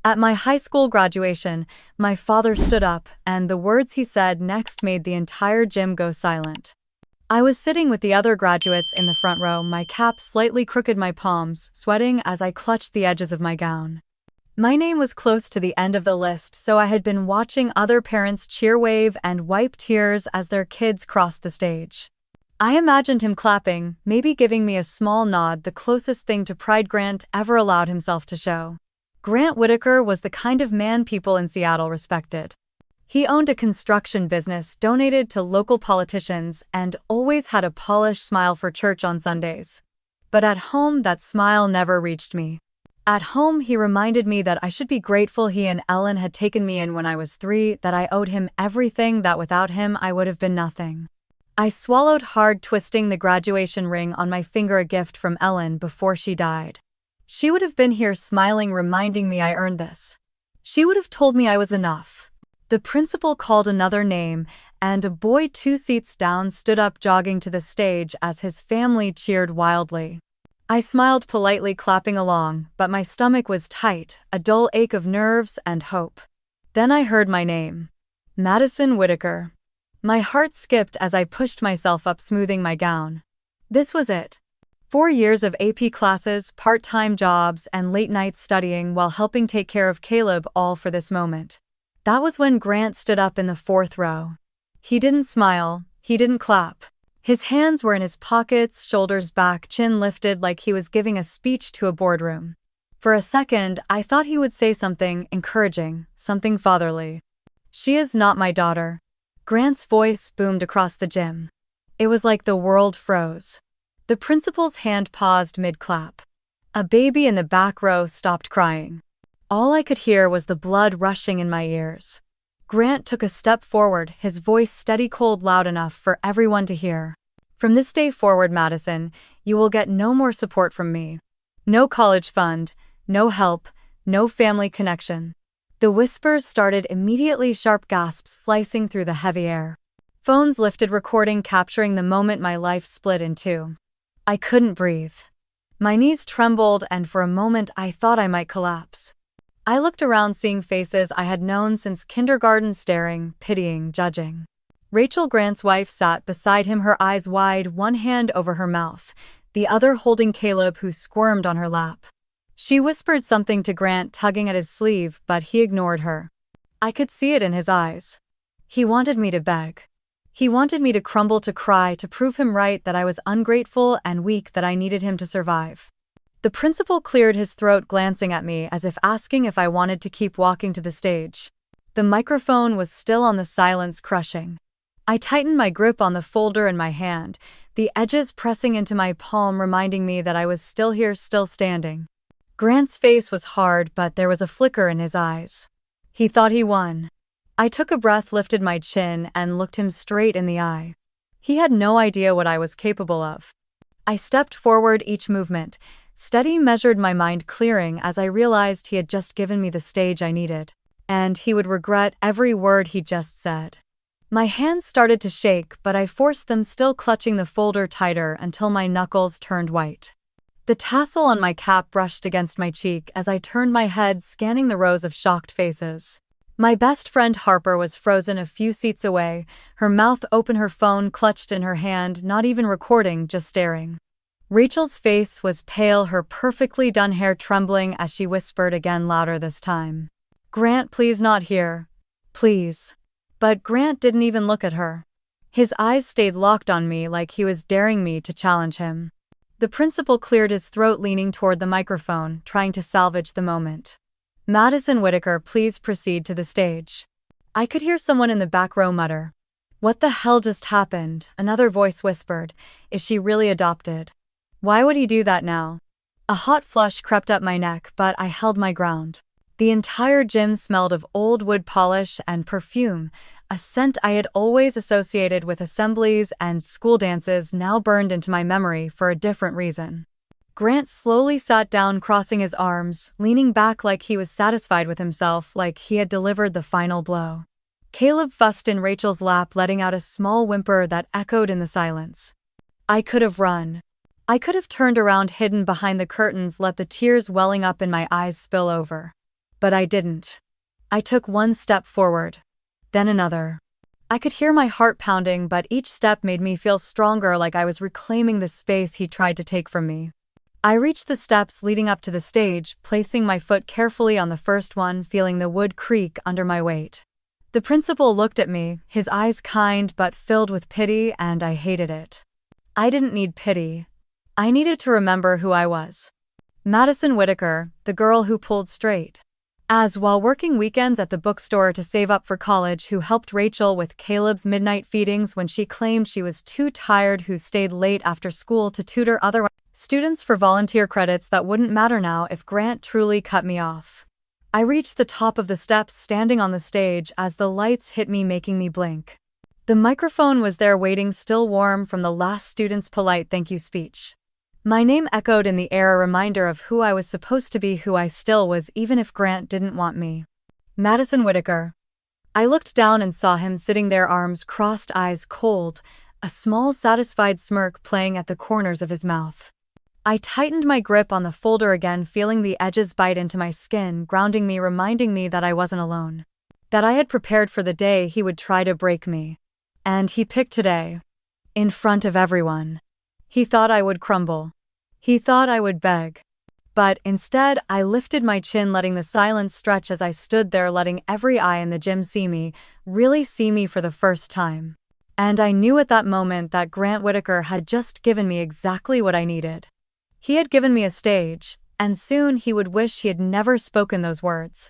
At my high school graduation, my father stood up, and the words he said next made the entire gym go silent. I was sitting with the other graduates in the front row, my cap slightly crooked, my palms sweating as I clutched the edges of my gown. My name was close to the end of the list, so I had been watching other parents cheer, wave, and wipe tears as their kids crossed the stage. I imagined him clapping, maybe giving me a small nod, the closest thing to pride Grant ever allowed himself to show. Grant Whitaker was the kind of man people in Seattle respected. He owned a construction business, donated to local politicians, and always had a polished smile for church on Sundays. But at home, that smile never reached me. At home, he reminded me that I should be grateful he and Ellen had taken me in when I was 3, that I owed him everything, that without him I would have been nothing. I swallowed hard, twisting the graduation ring on my finger, a gift from Ellen before she died. She would have been here smiling, reminding me I earned this. She would have told me I was enough. The principal called another name, and a boy 2 seats down stood up, jogging to the stage as his family cheered wildly. I smiled politely, clapping along, but my stomach was tight, a dull ache of nerves and hope. Then I heard my name. Madison Whitaker. My heart skipped as I pushed myself up, smoothing my gown. This was it. 4 years of AP classes, part-time jobs, and late nights studying while helping take care of Caleb, all for this moment. That was when Grant stood up in the 4th row. He didn't smile, he didn't clap. His hands were in his pockets, shoulders back, chin lifted, like he was giving a speech to a boardroom. For a second, I thought he would say something encouraging, something fatherly. "She is not my daughter." Grant's voice boomed across the gym. It was like the world froze. The principal's hand paused mid-clap. A baby in the back row stopped crying. All I could hear was the blood rushing in my ears. Grant took a step forward, his voice steady, cold, loud enough for everyone to hear. "From this day forward, Madison, you will get no more support from me. No college fund, no help, no family connection." The whispers started immediately, sharp gasps slicing through the heavy air. Phones lifted, recording, capturing the moment my life split in two. I couldn't breathe. My knees trembled, and for a moment I thought I might collapse. I looked around, seeing faces I had known since kindergarten, staring, pitying, judging. Rachel, Grant's wife, sat beside him, her eyes wide, one hand over her mouth, the other holding Caleb, who squirmed on her lap. She whispered something to Grant, tugging at his sleeve, but he ignored her. I could see it in his eyes. He wanted me to beg. He wanted me to crumble, to cry, to prove him right, that I was ungrateful and weak, that I needed him to survive. The principal cleared his throat, glancing at me as if asking if I wanted to keep walking to the stage. The microphone was still on, the silence crushing. I tightened my grip on the folder in my hand, the edges pressing into my palm, reminding me that I was still here, still standing. Grant's face was hard, but there was a flicker in his eyes. He thought he won. I took a breath, lifted my chin, and looked him straight in the eye. He had no idea what I was capable of. I stepped forward, each movement steady, measured, my mind clearing as I realized he had just given me the stage I needed, and he would regret every word he just said. My hands started to shake, but I forced them, still clutching the folder tighter until my knuckles turned white. The tassel on my cap brushed against my cheek as I turned my head, scanning the rows of shocked faces. My best friend Harper was frozen a few seats away, her mouth open, her phone clutched in her hand, not even recording, just staring. Rachel's face was pale, her perfectly done hair trembling as she whispered again, louder this time. "Grant, please, not here. Please." But Grant didn't even look at her. His eyes stayed locked on me, like he was daring me to challenge him. The principal cleared his throat, leaning toward the microphone, trying to salvage the moment. "Madison Whitaker, please proceed to the stage." I could hear someone in the back row mutter. "What the hell just happened?" Another voice whispered. "Is she really adopted? Why would he do that now?" A hot flush crept up my neck, but I held my ground. The entire gym smelled of old wood polish and perfume, a scent I had always associated with assemblies and school dances, now burned into my memory for a different reason. Grant slowly sat down, crossing his arms, leaning back like he was satisfied with himself, like he had delivered the final blow. Caleb fussed in Rachel's lap, letting out a small whimper that echoed in the silence. I could have run. I could have turned around, hidden behind the curtains, let the tears welling up in my eyes spill over. But I didn't. I took one step forward. Then another. I could hear my heart pounding, but each step made me feel stronger, like I was reclaiming the space he tried to take from me. I reached the steps leading up to the stage, placing my foot carefully on the first one, feeling the wood creak under my weight. The principal looked at me, his eyes kind but filled with pity, and I hated it. I didn't need pity. I needed to remember who I was. Madison Whitaker, the girl who pulled straight. As while working weekends at the bookstore to save up for college, who helped Rachel with Caleb's midnight feedings when she claimed she was too tired, who stayed late after school to tutor other students for volunteer credits that wouldn't matter now if Grant truly cut me off. I reached the top of the steps, standing on the stage as the lights hit me, making me blink. The microphone was there waiting, still warm from the last student's polite thank you speech. My name echoed in the air, a reminder of who I was supposed to be, who I still was, even if Grant didn't want me. Madison Whitaker. I looked down and saw him sitting there, arms crossed, eyes cold, a small satisfied smirk playing at the corners of his mouth. I tightened my grip on the folder again, feeling the edges bite into my skin, grounding me, reminding me that I wasn't alone. That I had prepared for the day he would try to break me. And he picked today. In front of everyone. He thought I would crumble. He thought I would beg. But instead, I lifted my chin, letting the silence stretch as I stood there, letting every eye in the gym see me, really see me for the first time. And I knew at that moment that Grant Whitaker had just given me exactly what I needed. He had given me a stage, and soon he would wish he had never spoken those words.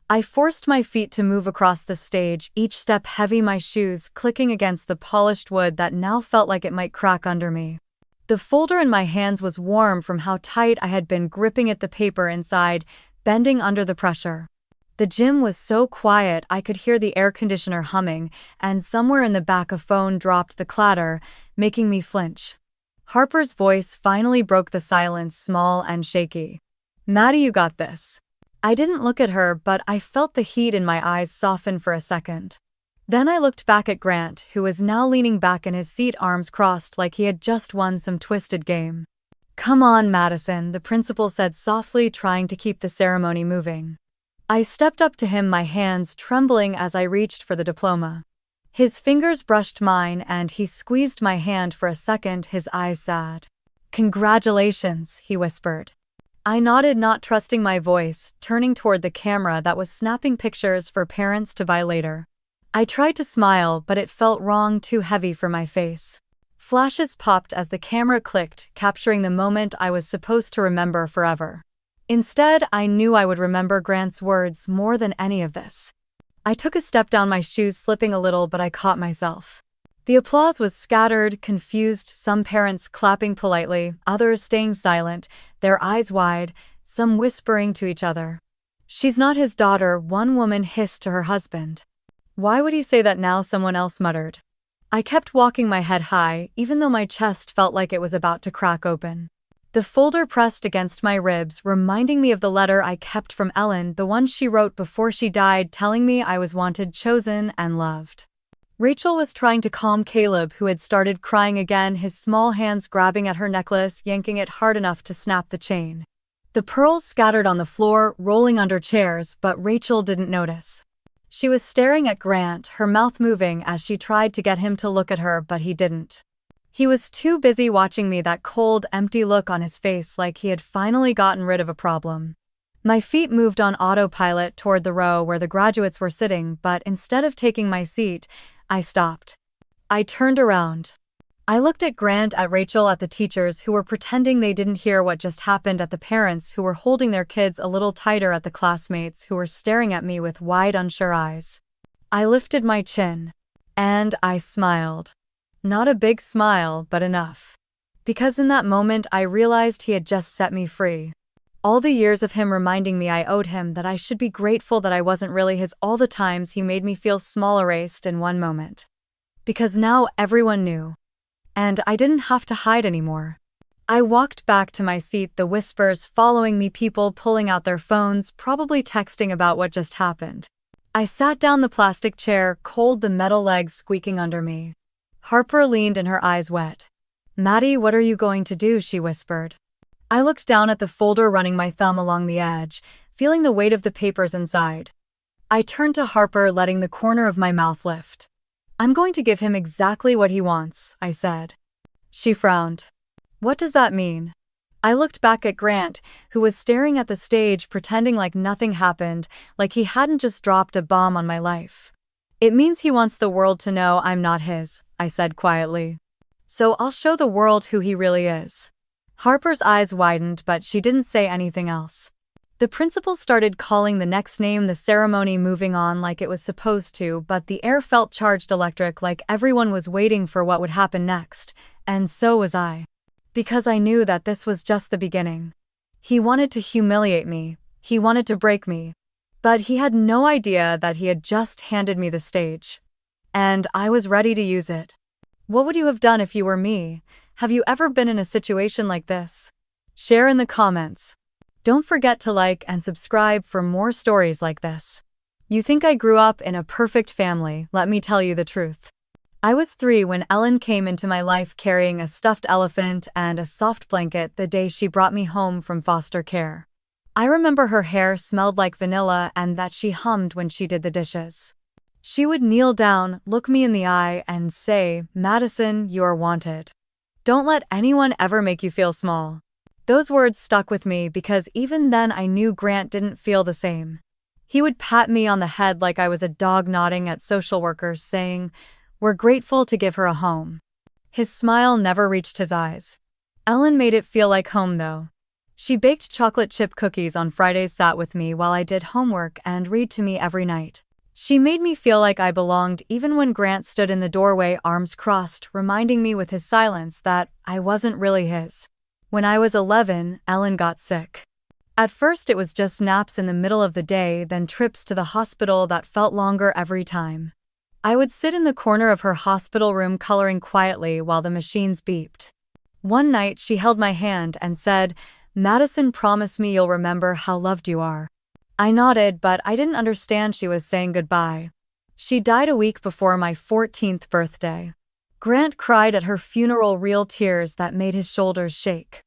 I forced my feet to move across the stage, each step heavy, my shoes clicking against the polished wood that now felt like it might crack under me. The folder in my hands was warm from how tight I had been gripping it, the paper inside, bending under the pressure. The gym was so quiet I could hear the air conditioner humming, and somewhere in the back a phone dropped, the clatter, making me flinch. Harper's voice finally broke the silence, small and shaky. "Maddie, you got this." I didn't look at her, but I felt the heat in my eyes soften for a second. Then I looked back at Grant, who was now leaning back in his seat, arms crossed, like he had just won some twisted game. "Come on, Madison," the principal said softly, trying to keep the ceremony moving. I stepped up to him, my hands trembling as I reached for the diploma. His fingers brushed mine, and he squeezed my hand for a second, his eyes sad. "Congratulations," he whispered. I nodded, not trusting my voice, turning toward the camera that was snapping pictures for parents to buy later. I tried to smile, but it felt wrong, too heavy for my face. Flashes popped as the camera clicked, capturing the moment I was supposed to remember forever. Instead, I knew I would remember Grant's words more than any of this. I took a step down, my shoes slipping a little, but I caught myself. The applause was scattered, confused, some parents clapping politely, others staying silent, their eyes wide, some whispering to each other. "She's not his daughter," one woman hissed to her husband. "Why would he say that now?" someone else muttered. I kept walking, my head high, even though my chest felt like it was about to crack open. The folder pressed against my ribs, reminding me of the letter I kept from Ellen, the one she wrote before she died, telling me I was wanted, chosen, and loved. Rachel was trying to calm Caleb, who had started crying again, his small hands grabbing at her necklace, yanking it hard enough to snap the chain. The pearls scattered on the floor, rolling under chairs, but Rachel didn't notice. She was staring at Grant, her mouth moving as she tried to get him to look at her, but he didn't. He was too busy watching me, that cold, empty look on his face, like he had finally gotten rid of a problem. My feet moved on autopilot toward the row where the graduates were sitting, but instead of taking my seat, I stopped. I turned around. I looked at Grant, at Rachel, at the teachers who were pretending they didn't hear what just happened, at the parents who were holding their kids a little tighter, at the classmates who were staring at me with wide, unsure eyes. I lifted my chin. And I smiled. Not a big smile, but enough. Because in that moment I realized he had just set me free. All the years of him reminding me I owed him, that I should be grateful that I wasn't really his, all the times he made me feel small, erased in one moment. Because now everyone knew. And I didn't have to hide anymore. I walked back to my seat, the whispers following me, people pulling out their phones, probably texting about what just happened. I sat down, the plastic chair, cold, the metal legs squeaking under me. Harper leaned in, her eyes wet. "Maddie, what are you going to do?" she whispered. I looked down at the folder, running my thumb along the edge, feeling the weight of the papers inside. I turned to Harper, letting the corner of my mouth lift. "I'm going to give him exactly what he wants," I said. She frowned. "What does that mean?" I looked back at Grant, who was staring at the stage, pretending like nothing happened, like he hadn't just dropped a bomb on my life. "It means he wants the world to know I'm not his," I said quietly. "So I'll show the world who he really is." Harper's eyes widened, but she didn't say anything else. The principal started calling the next name, the ceremony moving on like it was supposed to, but the air felt charged electric, like everyone was waiting for what would happen next, and so was I. Because I knew that this was just the beginning. He wanted to humiliate me, he wanted to break me, but he had no idea that he had just handed me the stage. And I was ready to use it. What would you have done if you were me? Have you ever been in a situation like this? Share in the comments. Don't forget to like and subscribe for more stories like this. You think I grew up in a perfect family? Let me tell you the truth. I was 3 when Ellen came into my life carrying a stuffed elephant and a soft blanket the day she brought me home from foster care. I remember her hair smelled like vanilla and that she hummed when she did the dishes. She would kneel down, look me in the eye, and say, "Madison, you are wanted. Don't let anyone ever make you feel small." Those words stuck with me because even then I knew Grant didn't feel the same. He would pat me on the head like I was a dog, nodding at social workers, saying, "We're grateful to give her a home." His smile never reached his eyes. Ellen made it feel like home, though. She baked chocolate chip cookies on Fridays, sat with me while I did homework, and read to me every night. She made me feel like I belonged even when Grant stood in the doorway, arms crossed, reminding me with his silence that I wasn't really his. When I was 11, Ellen got sick. At first it was just naps in the middle of the day, then trips to the hospital that felt longer every time. I would sit in the corner of her hospital room coloring quietly while the machines beeped. One night she held my hand and said, "Madison, promise me you'll remember how loved you are." I nodded, but I didn't understand she was saying goodbye. She died a week before my 14th birthday. Grant cried at her funeral, real tears that made his shoulders shake.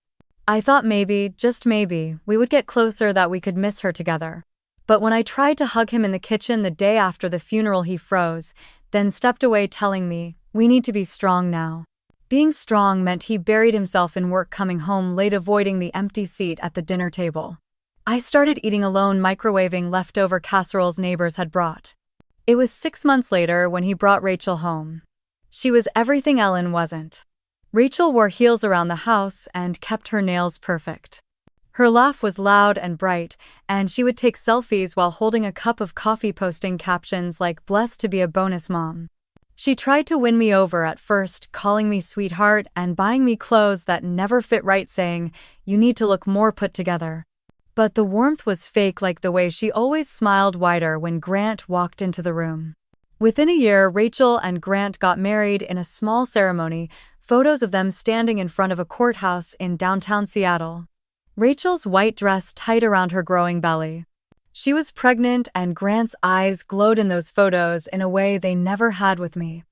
I thought maybe, just maybe, we would get closer, that we could miss her together. But when I tried to hug him in the kitchen the day after the funeral, he froze, then stepped away, telling me, "We need to be strong now." Being strong meant he buried himself in work, coming home late, avoiding the empty seat at the dinner table. I started eating alone, microwaving leftover casseroles neighbors had brought. It was 6 months later when he brought Rachel home. She was everything Ellen wasn't. Rachel wore heels around the house and kept her nails perfect. Her laugh was loud and bright, and she would take selfies while holding a cup of coffee, posting captions like "blessed to be a bonus mom." She tried to win me over at first, calling me sweetheart and buying me clothes that never fit right, saying, "You need to look more put together." But the warmth was fake, like the way she always smiled wider when Grant walked into the room. Within a year, Rachel and Grant got married in a small ceremony, photos of them standing in front of a courthouse in downtown Seattle. Rachel's white dress tight around her growing belly. She was pregnant, and Grant's eyes glowed in those photos in a way they never had with me.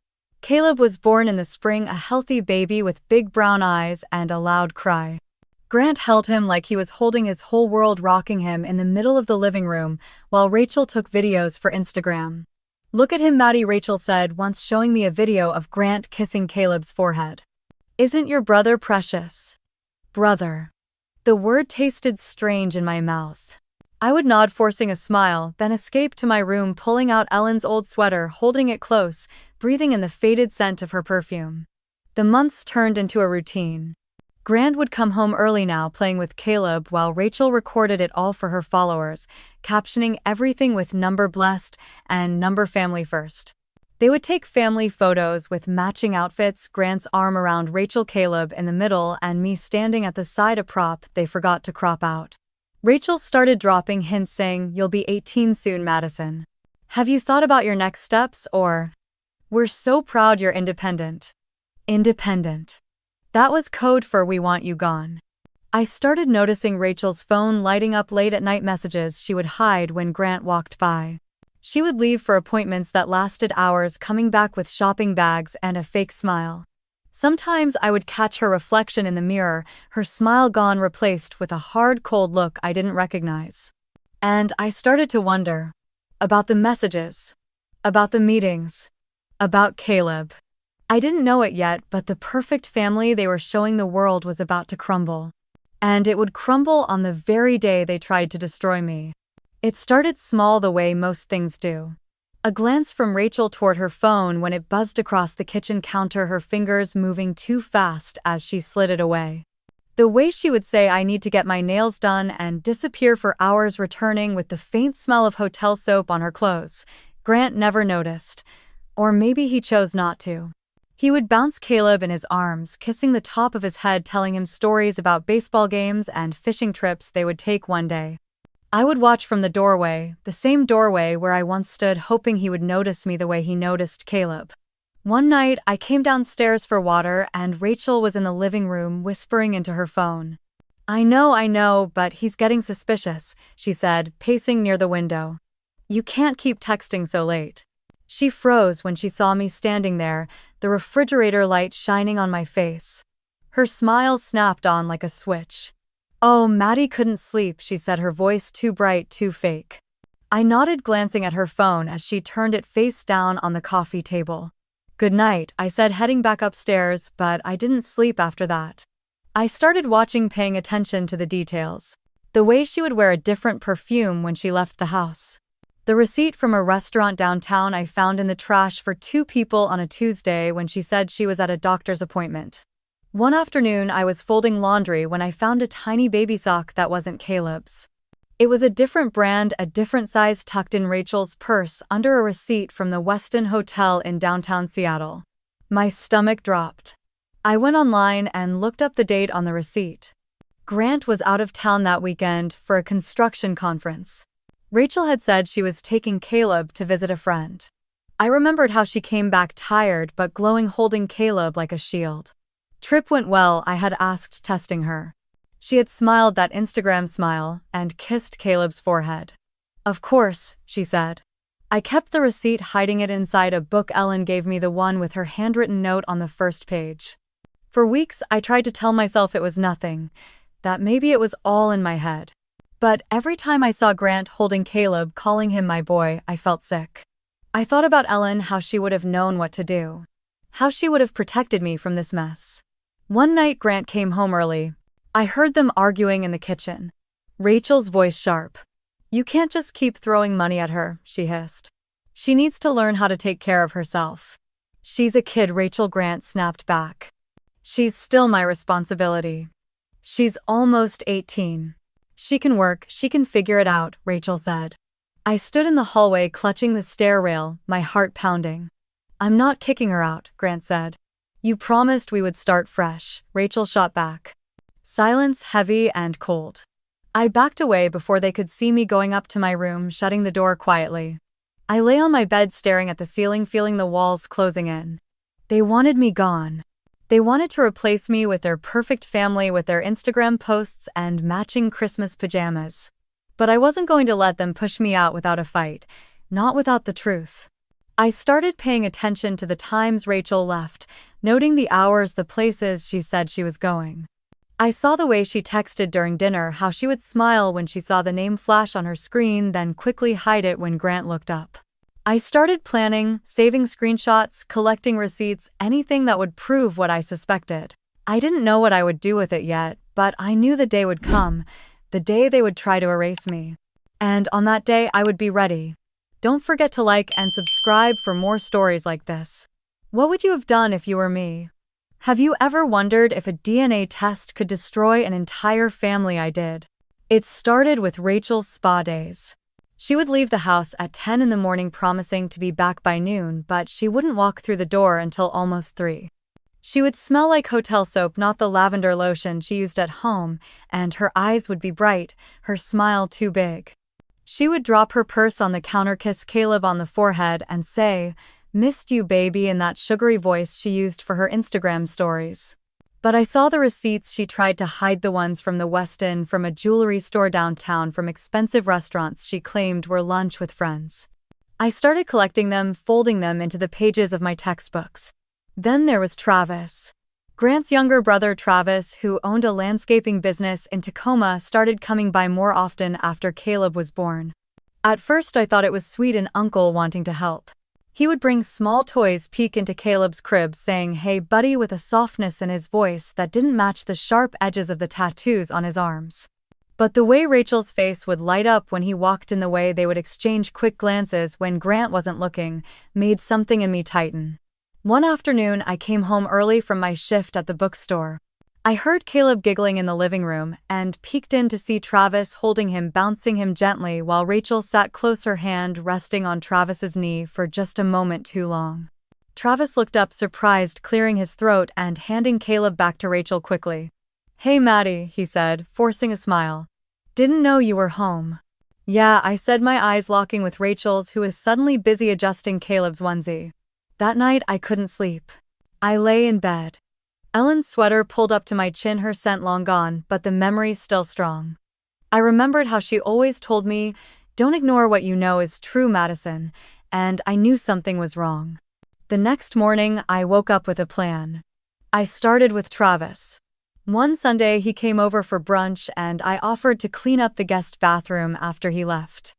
Caleb was born in the spring, a healthy baby with big brown eyes and a loud cry. Grant held him like he was holding his whole world, rocking him in the middle of the living room while Rachel took videos for Instagram. "Look at him, Maddie," Rachel said once, showing me a video of Grant kissing Caleb's forehead. "Isn't your brother precious?" Brother. The word tasted strange in my mouth. I would nod, forcing a smile, then escape to my room, pulling out Ellen's old sweater, holding it close, breathing in the faded scent of her perfume. The months turned into a routine. Grant would come home early now, playing with Caleb, while Rachel recorded it all for her followers, captioning everything with "number blessed" and "number family first." They would take family photos with matching outfits, Grant's arm around Rachel, Caleb in the middle, and me standing at the side, a prop they forgot to crop out. Rachel started dropping hints saying, "You'll be 18 soon, Madison. Have you thought about your next steps?" or, "We're so proud you're independent." Independent. That was code for "we want you gone." I started noticing Rachel's phone lighting up late at night, messages she would hide when Grant walked by. She would leave for appointments that lasted hours, coming back with shopping bags and a fake smile. Sometimes I would catch her reflection in the mirror, her smile gone, replaced with a hard, cold look I didn't recognize. And I started to wonder about the messages, about the meetings, about Caleb. I didn't know it yet, but the perfect family they were showing the world was about to crumble. And it would crumble on the very day they tried to destroy me. It started small the way most things do. A glance from Rachel toward her phone when it buzzed across the kitchen counter, her fingers moving too fast as she slid it away. The way she would say, "I need to get my nails done," and disappear for hours, returning with the faint smell of hotel soap on her clothes. Grant never noticed. Or maybe he chose not to. He would bounce Caleb in his arms, kissing the top of his head, telling him stories about baseball games and fishing trips they would take one day. I would watch from the doorway, the same doorway where I once stood, hoping he would notice me the way he noticed Caleb. One night, I came downstairs for water and Rachel was in the living room whispering into her phone. I know, but he's getting suspicious," she said, pacing near the window. "You can't keep texting so late." She froze when she saw me standing there, the refrigerator light shining on my face. Her smile snapped on like a switch. "Oh, Maddie couldn't sleep," she said, her voice too bright, too fake. I nodded, glancing at her phone as she turned it face down on the coffee table. "Good night," I said, heading back upstairs, but I didn't sleep after that. I started watching, paying attention to the details. The way she would wear a different perfume when she left the house. The receipt from a restaurant downtown I found in the trash for 2 people on a Tuesday when she said she was at a doctor's appointment. One afternoon, I was folding laundry when I found a tiny baby sock that wasn't Caleb's. It was a different brand, a different size, tucked in Rachel's purse under a receipt from the Westin Hotel in downtown Seattle. My stomach dropped. I went online and looked up the date on the receipt. Grant was out of town that weekend for a construction conference. Rachel had said she was taking Caleb to visit a friend. I remembered how she came back tired but glowing, holding Caleb like a shield. "Trip went well?" I had asked, testing her. She had smiled that Instagram smile and kissed Caleb's forehead. "Of course," she said. I kept the receipt, hiding it inside a book. Ellen gave me the one with her handwritten note on the first page. For weeks, I tried to tell myself it was nothing, that maybe it was all in my head. But every time I saw Grant holding Caleb, calling him my boy, I felt sick. I thought about Ellen, how she would have known what to do. How she would have protected me from this mess. One night, Grant came home early. I heard them arguing in the kitchen. Rachel's voice sharp. "You can't just keep throwing money at her," she hissed. "She needs to learn how to take care of herself." "She's a kid," Rachel. Grant snapped back. "She's still my responsibility. She's almost 18. She can work, she can figure it out," Rachel said. I stood in the hallway, clutching the stair rail, my heart pounding. "I'm not kicking her out," Grant said. "You promised we would start fresh," Rachel shot back. Silence, heavy and cold. I backed away before they could see me, going up to my room, shutting the door quietly. I lay on my bed, staring at the ceiling, feeling the walls closing in. They wanted me gone. They wanted to replace me with their perfect family, with their Instagram posts and matching Christmas pajamas. But I wasn't going to let them push me out without a fight, not without the truth. I started paying attention to the times Rachel left, noting the hours, the places she said she was going. I saw the way she texted during dinner, how she would smile when she saw the name flash on her screen, then quickly hide it when Grant looked up. I started planning, saving screenshots, collecting receipts, anything that would prove what I suspected. I didn't know what I would do with it yet, but I knew the day would come, the day they would try to erase me. And on that day, I would be ready. Don't forget to like and subscribe for more stories like this. What would you have done if you were me? Have you ever wondered if a DNA test could destroy an entire family? I did. It started with Rachel's spa days. She would leave the house at 10 in the morning, promising to be back by noon, but she wouldn't walk through the door until almost 3. She would smell like hotel soap, not the lavender lotion she used at home, and her eyes would be bright, her smile too big. She would drop her purse on the counter, kiss Caleb on the forehead, and say, "Missed you, baby," in that sugary voice she used for her Instagram stories. But I saw the receipts she tried to hide, the ones from the Westin, from a jewelry store downtown, from expensive restaurants she claimed were lunch with friends. I started collecting them, folding them into the pages of my textbooks. Then there was Travis. Grant's younger brother Travis, who owned a landscaping business in Tacoma, started coming by more often after Caleb was born. At first I thought it was sweet an uncle wanting to help. He would bring small toys, peek into Caleb's crib saying, "Hey buddy," with a softness in his voice that didn't match the sharp edges of the tattoos on his arms. But the way Rachel's face would light up when he walked in, the way they would exchange quick glances when Grant wasn't looking, made something in me tighten. One afternoon I came home early from my shift at the bookstore. I heard Caleb giggling in the living room and peeked in to see Travis holding him, bouncing him gently while Rachel sat close, her hand resting on Travis's knee for just a moment too long. Travis looked up surprised, clearing his throat and handing Caleb back to Rachel quickly. "Hey Maddie," he said, forcing a smile. "Didn't know you were home." "Yeah," I said, my eyes locking with Rachel's, who was suddenly busy adjusting Caleb's onesie. That night I couldn't sleep. I lay in bed. Ellen's sweater pulled up to my chin, her scent long gone, but the memories still strong. I remembered how she always told me, "Don't ignore what you know is true, Madison," and I knew something was wrong. The next morning, I woke up with a plan. I started with Travis. One Sunday, he came over for brunch and I offered to clean up the guest bathroom after he left.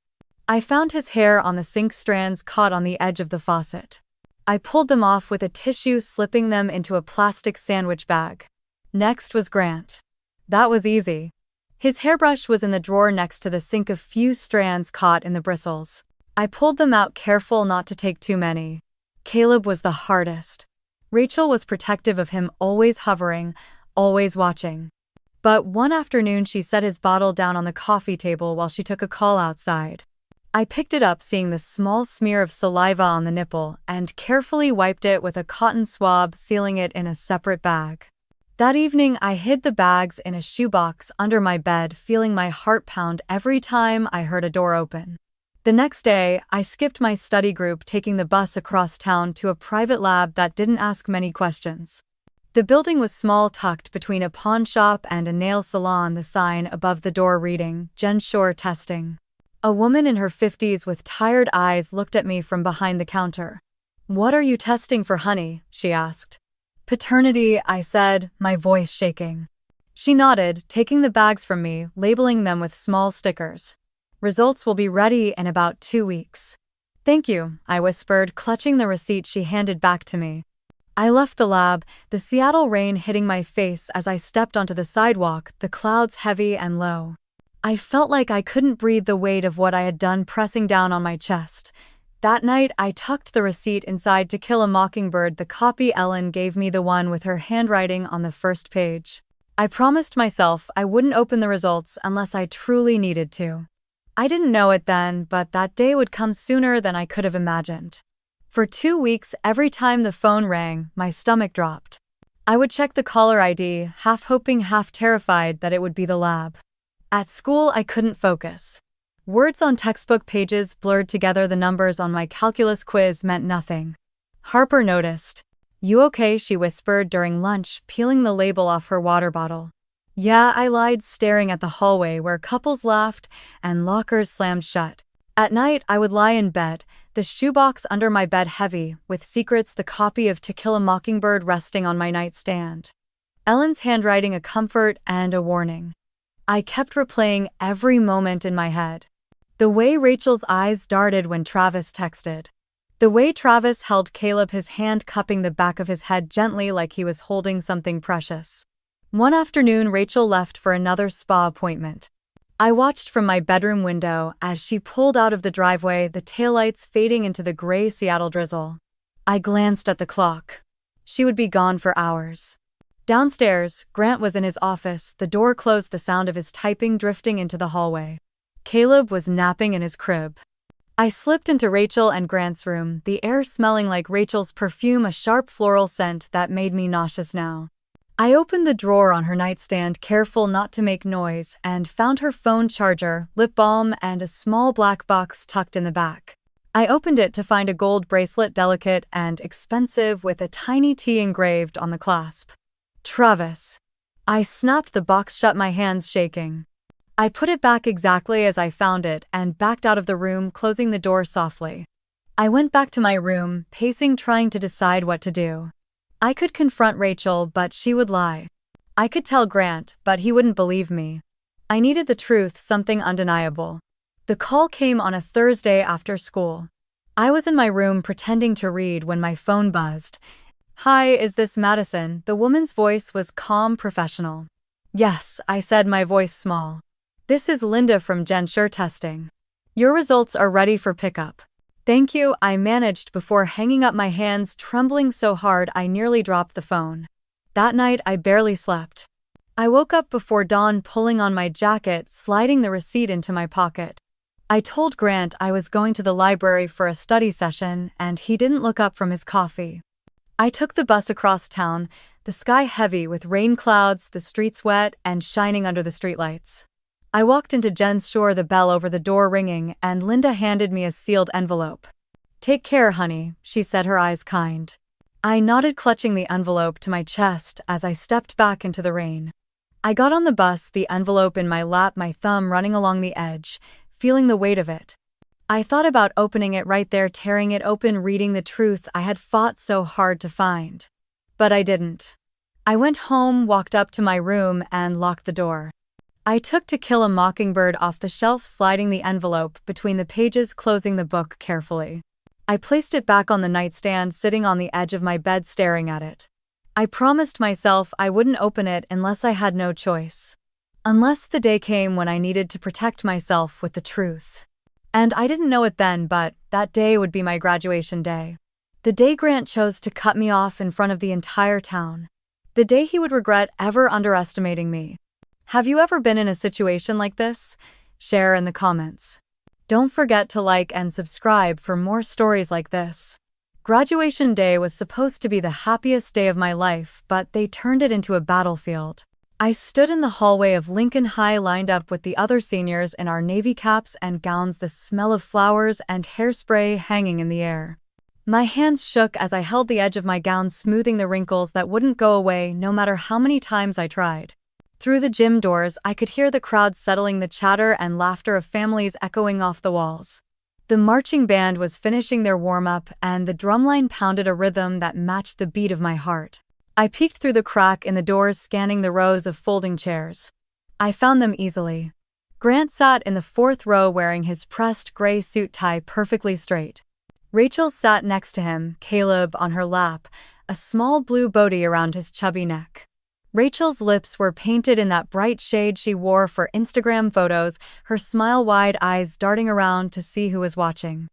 I found his hair on the sink, strands caught on the edge of the faucet. I pulled them off with a tissue, slipping them into a plastic sandwich bag. Next was Grant. That was easy. His hairbrush was in the drawer next to the sink, a few strands caught in the bristles. I pulled them out, careful not to take too many. Caleb was the hardest. Rachel was protective of him, always hovering, always watching. But one afternoon she set his bottle down on the coffee table while she took a call outside. I picked it up, seeing the small smear of saliva on the nipple, and carefully wiped it with a cotton swab, sealing it in a separate bag. That evening I hid the bags in a shoebox under my bed, feeling my heart pound every time I heard a door open. The next day, I skipped my study group, taking the bus across town to a private lab that didn't ask many questions. The building was small, tucked between a pawn shop and a nail salon, the sign above the door reading, "Jen Shore Testing." A woman in her 50s with tired eyes looked at me from behind the counter. "What are you testing for, honey?" she asked. "Paternity," I said, my voice shaking. She nodded, taking the bags from me, labeling them with small stickers. "Results will be ready in about 2 weeks." "Thank you," I whispered, clutching the receipt she handed back to me. I left the lab, the Seattle rain hitting my face as I stepped onto the sidewalk, the clouds heavy and low. I felt like I couldn't breathe, the weight of what I had done pressing down on my chest. That night, I tucked the receipt inside To Kill a Mockingbird, the copy Ellen gave me, the one with her handwriting on the first page. I promised myself I wouldn't open the results unless I truly needed to. I didn't know it then, but that day would come sooner than I could have imagined. For 2 weeks, every time the phone rang, my stomach dropped. I would check the caller ID, half hoping, half terrified that it would be the lab. At school, I couldn't focus. Words on textbook pages blurred together, the numbers on my calculus quiz meant nothing. Harper noticed. "You okay?" she whispered during lunch, peeling the label off her water bottle. "Yeah," I lied, staring at the hallway where couples laughed and lockers slammed shut. At night, I would lie in bed, the shoebox under my bed heavy, with Secrets, the copy of To Kill a Mockingbird, resting on my nightstand. Ellen's handwriting, a comfort and a warning. I kept replaying every moment in my head. The way Rachel's eyes darted when Travis texted. The way Travis held Caleb, his hand cupping the back of his head gently like he was holding something precious. One afternoon, Rachel left for another spa appointment. I watched from my bedroom window as she pulled out of the driveway, the taillights fading into the gray Seattle drizzle. I glanced at the clock. She would be gone for hours. Downstairs, Grant was in his office, the door closed, the sound of his typing drifting into the hallway. Caleb was napping in his crib. I slipped into Rachel and Grant's room, the air smelling like Rachel's perfume, a sharp floral scent that made me nauseous now. I opened the drawer on her nightstand, careful not to make noise, and found her phone charger, lip balm, and a small black box tucked in the back. I opened it to find a gold bracelet, delicate and expensive, with a tiny T engraved on the clasp. "Travis." I snapped the box shut, my hands shaking. I put it back exactly as I found it and backed out of the room, closing the door softly. I went back to my room, pacing, trying to decide what to do. I could confront Rachel, but she would lie. I could tell Grant, but he wouldn't believe me. I needed the truth, something undeniable. The call came on a Thursday after school. I was in my room pretending to read when my phone buzzed. "Hi, is this Madison?" The woman's voice was calm, professional. "Yes," I said, my voice small. "This is Linda from Gensure Testing. Your results are ready for pickup." "Thank you," I managed before hanging up, my hands trembling so hard I nearly dropped the phone. That night I barely slept. I woke up before dawn, pulling on my jacket, sliding the receipt into my pocket. I told Grant I was going to the library for a study session, and he didn't look up from his coffee. I took the bus across town, the sky heavy with rain clouds, the streets wet and shining under the streetlights. I walked into Gensure, the bell over the door ringing, and Linda handed me a sealed envelope. "Take care, honey," she said, her eyes kind. I nodded, clutching the envelope to my chest as I stepped back into the rain. I got on the bus, the envelope in my lap, my thumb running along the edge, feeling the weight of it. I thought about opening it right there, tearing it open, reading the truth I had fought so hard to find. But I didn't. I went home, walked up to my room, and locked the door. I took To Kill a Mockingbird off the shelf, sliding the envelope between the pages, closing the book carefully. I placed it back on the nightstand, sitting on the edge of my bed, staring at it. I promised myself I wouldn't open it unless I had no choice. Unless the day came when I needed to protect myself with the truth. And I didn't know it then, but that day would be my graduation day. The day Grant chose to cut me off in front of the entire town. The day he would regret ever underestimating me. Have you ever been in a situation like this? Share in the comments. Don't forget to like and subscribe for more stories like this. Graduation day was supposed to be the happiest day of my life, but they turned it into a battlefield. I stood in the hallway of Lincoln High, lined up with the other seniors in our navy caps and gowns, the smell of flowers and hairspray hanging in the air. My hands shook as I held the edge of my gown, smoothing the wrinkles that wouldn't go away no matter how many times I tried. Through the gym doors, I could hear the crowd settling, the chatter and laughter of families echoing off the walls. The marching band was finishing their warm-up, and the drumline pounded a rhythm that matched the beat of my heart. I peeked through the crack in the doors, scanning the rows of folding chairs. I found them easily. Grant sat in the fourth row, wearing his pressed gray suit tie perfectly straight. Rachel sat next to him, Caleb on her lap, a small blue body around his chubby neck. Rachel's lips were painted in that bright shade she wore for Instagram photos, her smile, wide eyes darting around to see who was watching.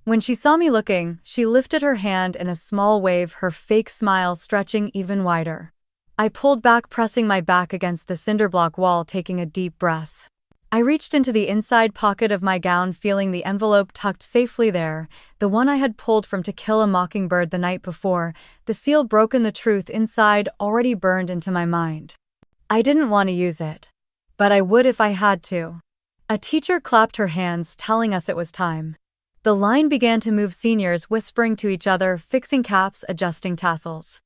When she saw me looking, she lifted her hand in a small wave, her fake smile stretching even wider. I pulled back, pressing my back against the cinderblock wall, taking a deep breath. I reached into the inside pocket of my gown, feeling the envelope tucked safely there, the one I had pulled from To Kill a Mockingbird the night before, the seal broken, the truth inside already burned into my mind. I didn't want to use it. But I would if I had to. A teacher clapped her hands, telling us it was time. The line began to move, seniors whispering to each other, fixing caps, adjusting tassels.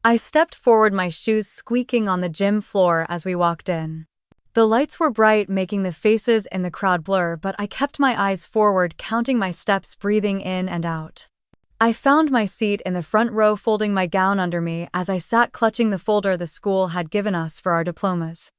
I stepped forward, my shoes squeaking on the gym floor as we walked in. The lights were bright, making the faces in the crowd blur, but I kept my eyes forward, counting my steps, breathing in and out. I found my seat in the front row, folding my gown under me as I sat, clutching the folder the school had given us for our diplomas.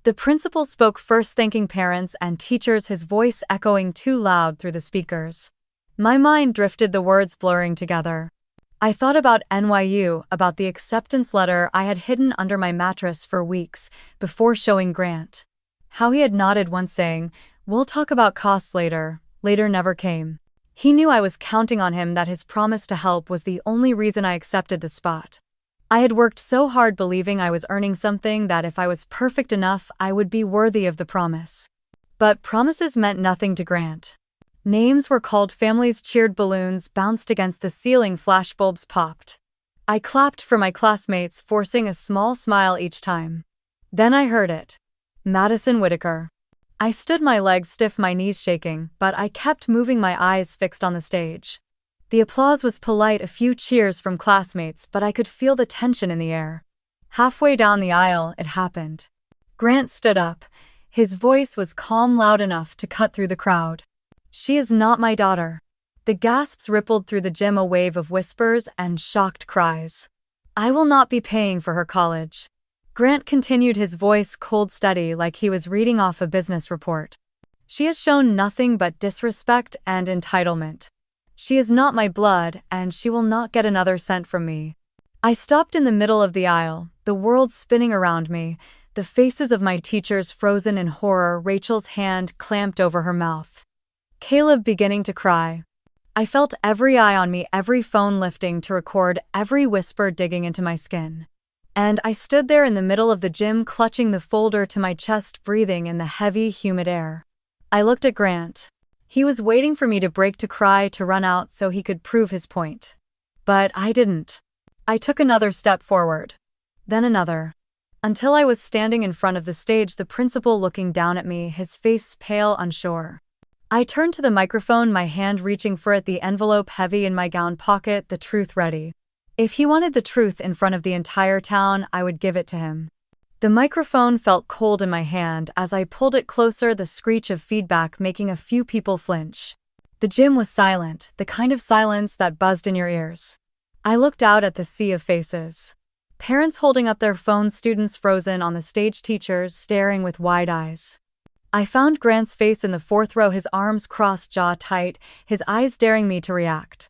The principal spoke first, thanking parents and teachers, his voice echoing too loud through the speakers. My mind drifted, the words blurring together. I thought about NYU, about the acceptance letter I had hidden under my mattress for weeks before showing Grant. How he had nodded once, saying, "We'll talk about costs later." Later never came. He knew I was counting on him, that his promise to help was the only reason I accepted the spot. I had worked so hard, believing I was earning something, that if I was perfect enough, I would be worthy of the promise. But promises meant nothing to Grant. Names were called, families cheered, balloons bounced against the ceiling, flashbulbs popped. I clapped for my classmates, forcing a small smile each time. Then I heard it. Madison Whitaker. I stood, my legs stiff, my knees shaking, but I kept moving, my eyes fixed on the stage. The applause was polite, a few cheers from classmates, but I could feel the tension in the air. Halfway down the aisle, it happened. Grant stood up. His voice was calm, loud enough to cut through the crowd. "She is not my daughter." The gasps rippled through the gym, a wave of whispers and shocked cries. I will not be paying for her college. Grant continued, his voice cold steady like he was reading off a business report. She has shown nothing but disrespect and entitlement. She is not my blood, and she will not get another cent from me. I stopped in the middle of the aisle, the world spinning around me, the faces of my teachers frozen in horror, Rachel's hand clamped over her mouth. Caleb beginning to cry. I felt every eye on me, every phone lifting to record, every whisper digging into my skin. And I stood there in the middle of the gym, clutching the folder to my chest, breathing in the heavy, humid air. I looked at Grant. He was waiting for me to break, to cry, to run out so he could prove his point. But I didn't. I took another step forward. Then another. Until I was standing in front of the stage, the principal looking down at me, his face pale, unsure. I turned to the microphone, my hand reaching for it, the envelope heavy in my gown pocket, the truth ready. If he wanted the truth in front of the entire town, I would give it to him. The microphone felt cold in my hand as I pulled it closer, the screech of feedback making a few people flinch. The gym was silent, the kind of silence that buzzed in your ears. I looked out at the sea of faces. Parents holding up their phones, students frozen on the stage, teachers staring with wide eyes. I found Grant's face in the fourth row, his arms crossed, jaw tight, his eyes daring me to react.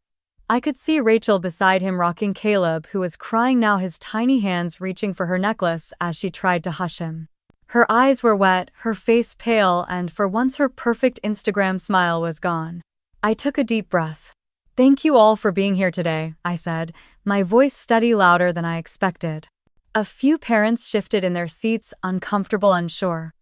I could see Rachel beside him, rocking Caleb, who was crying now, his tiny hands reaching for her necklace as she tried to hush him. Her eyes were wet, her face pale, and for once her perfect Instagram smile was gone. I took a deep breath. Thank you all for being here today, I said, my voice steady, louder than I expected. A few parents shifted in their seats, uncomfortable, unsure.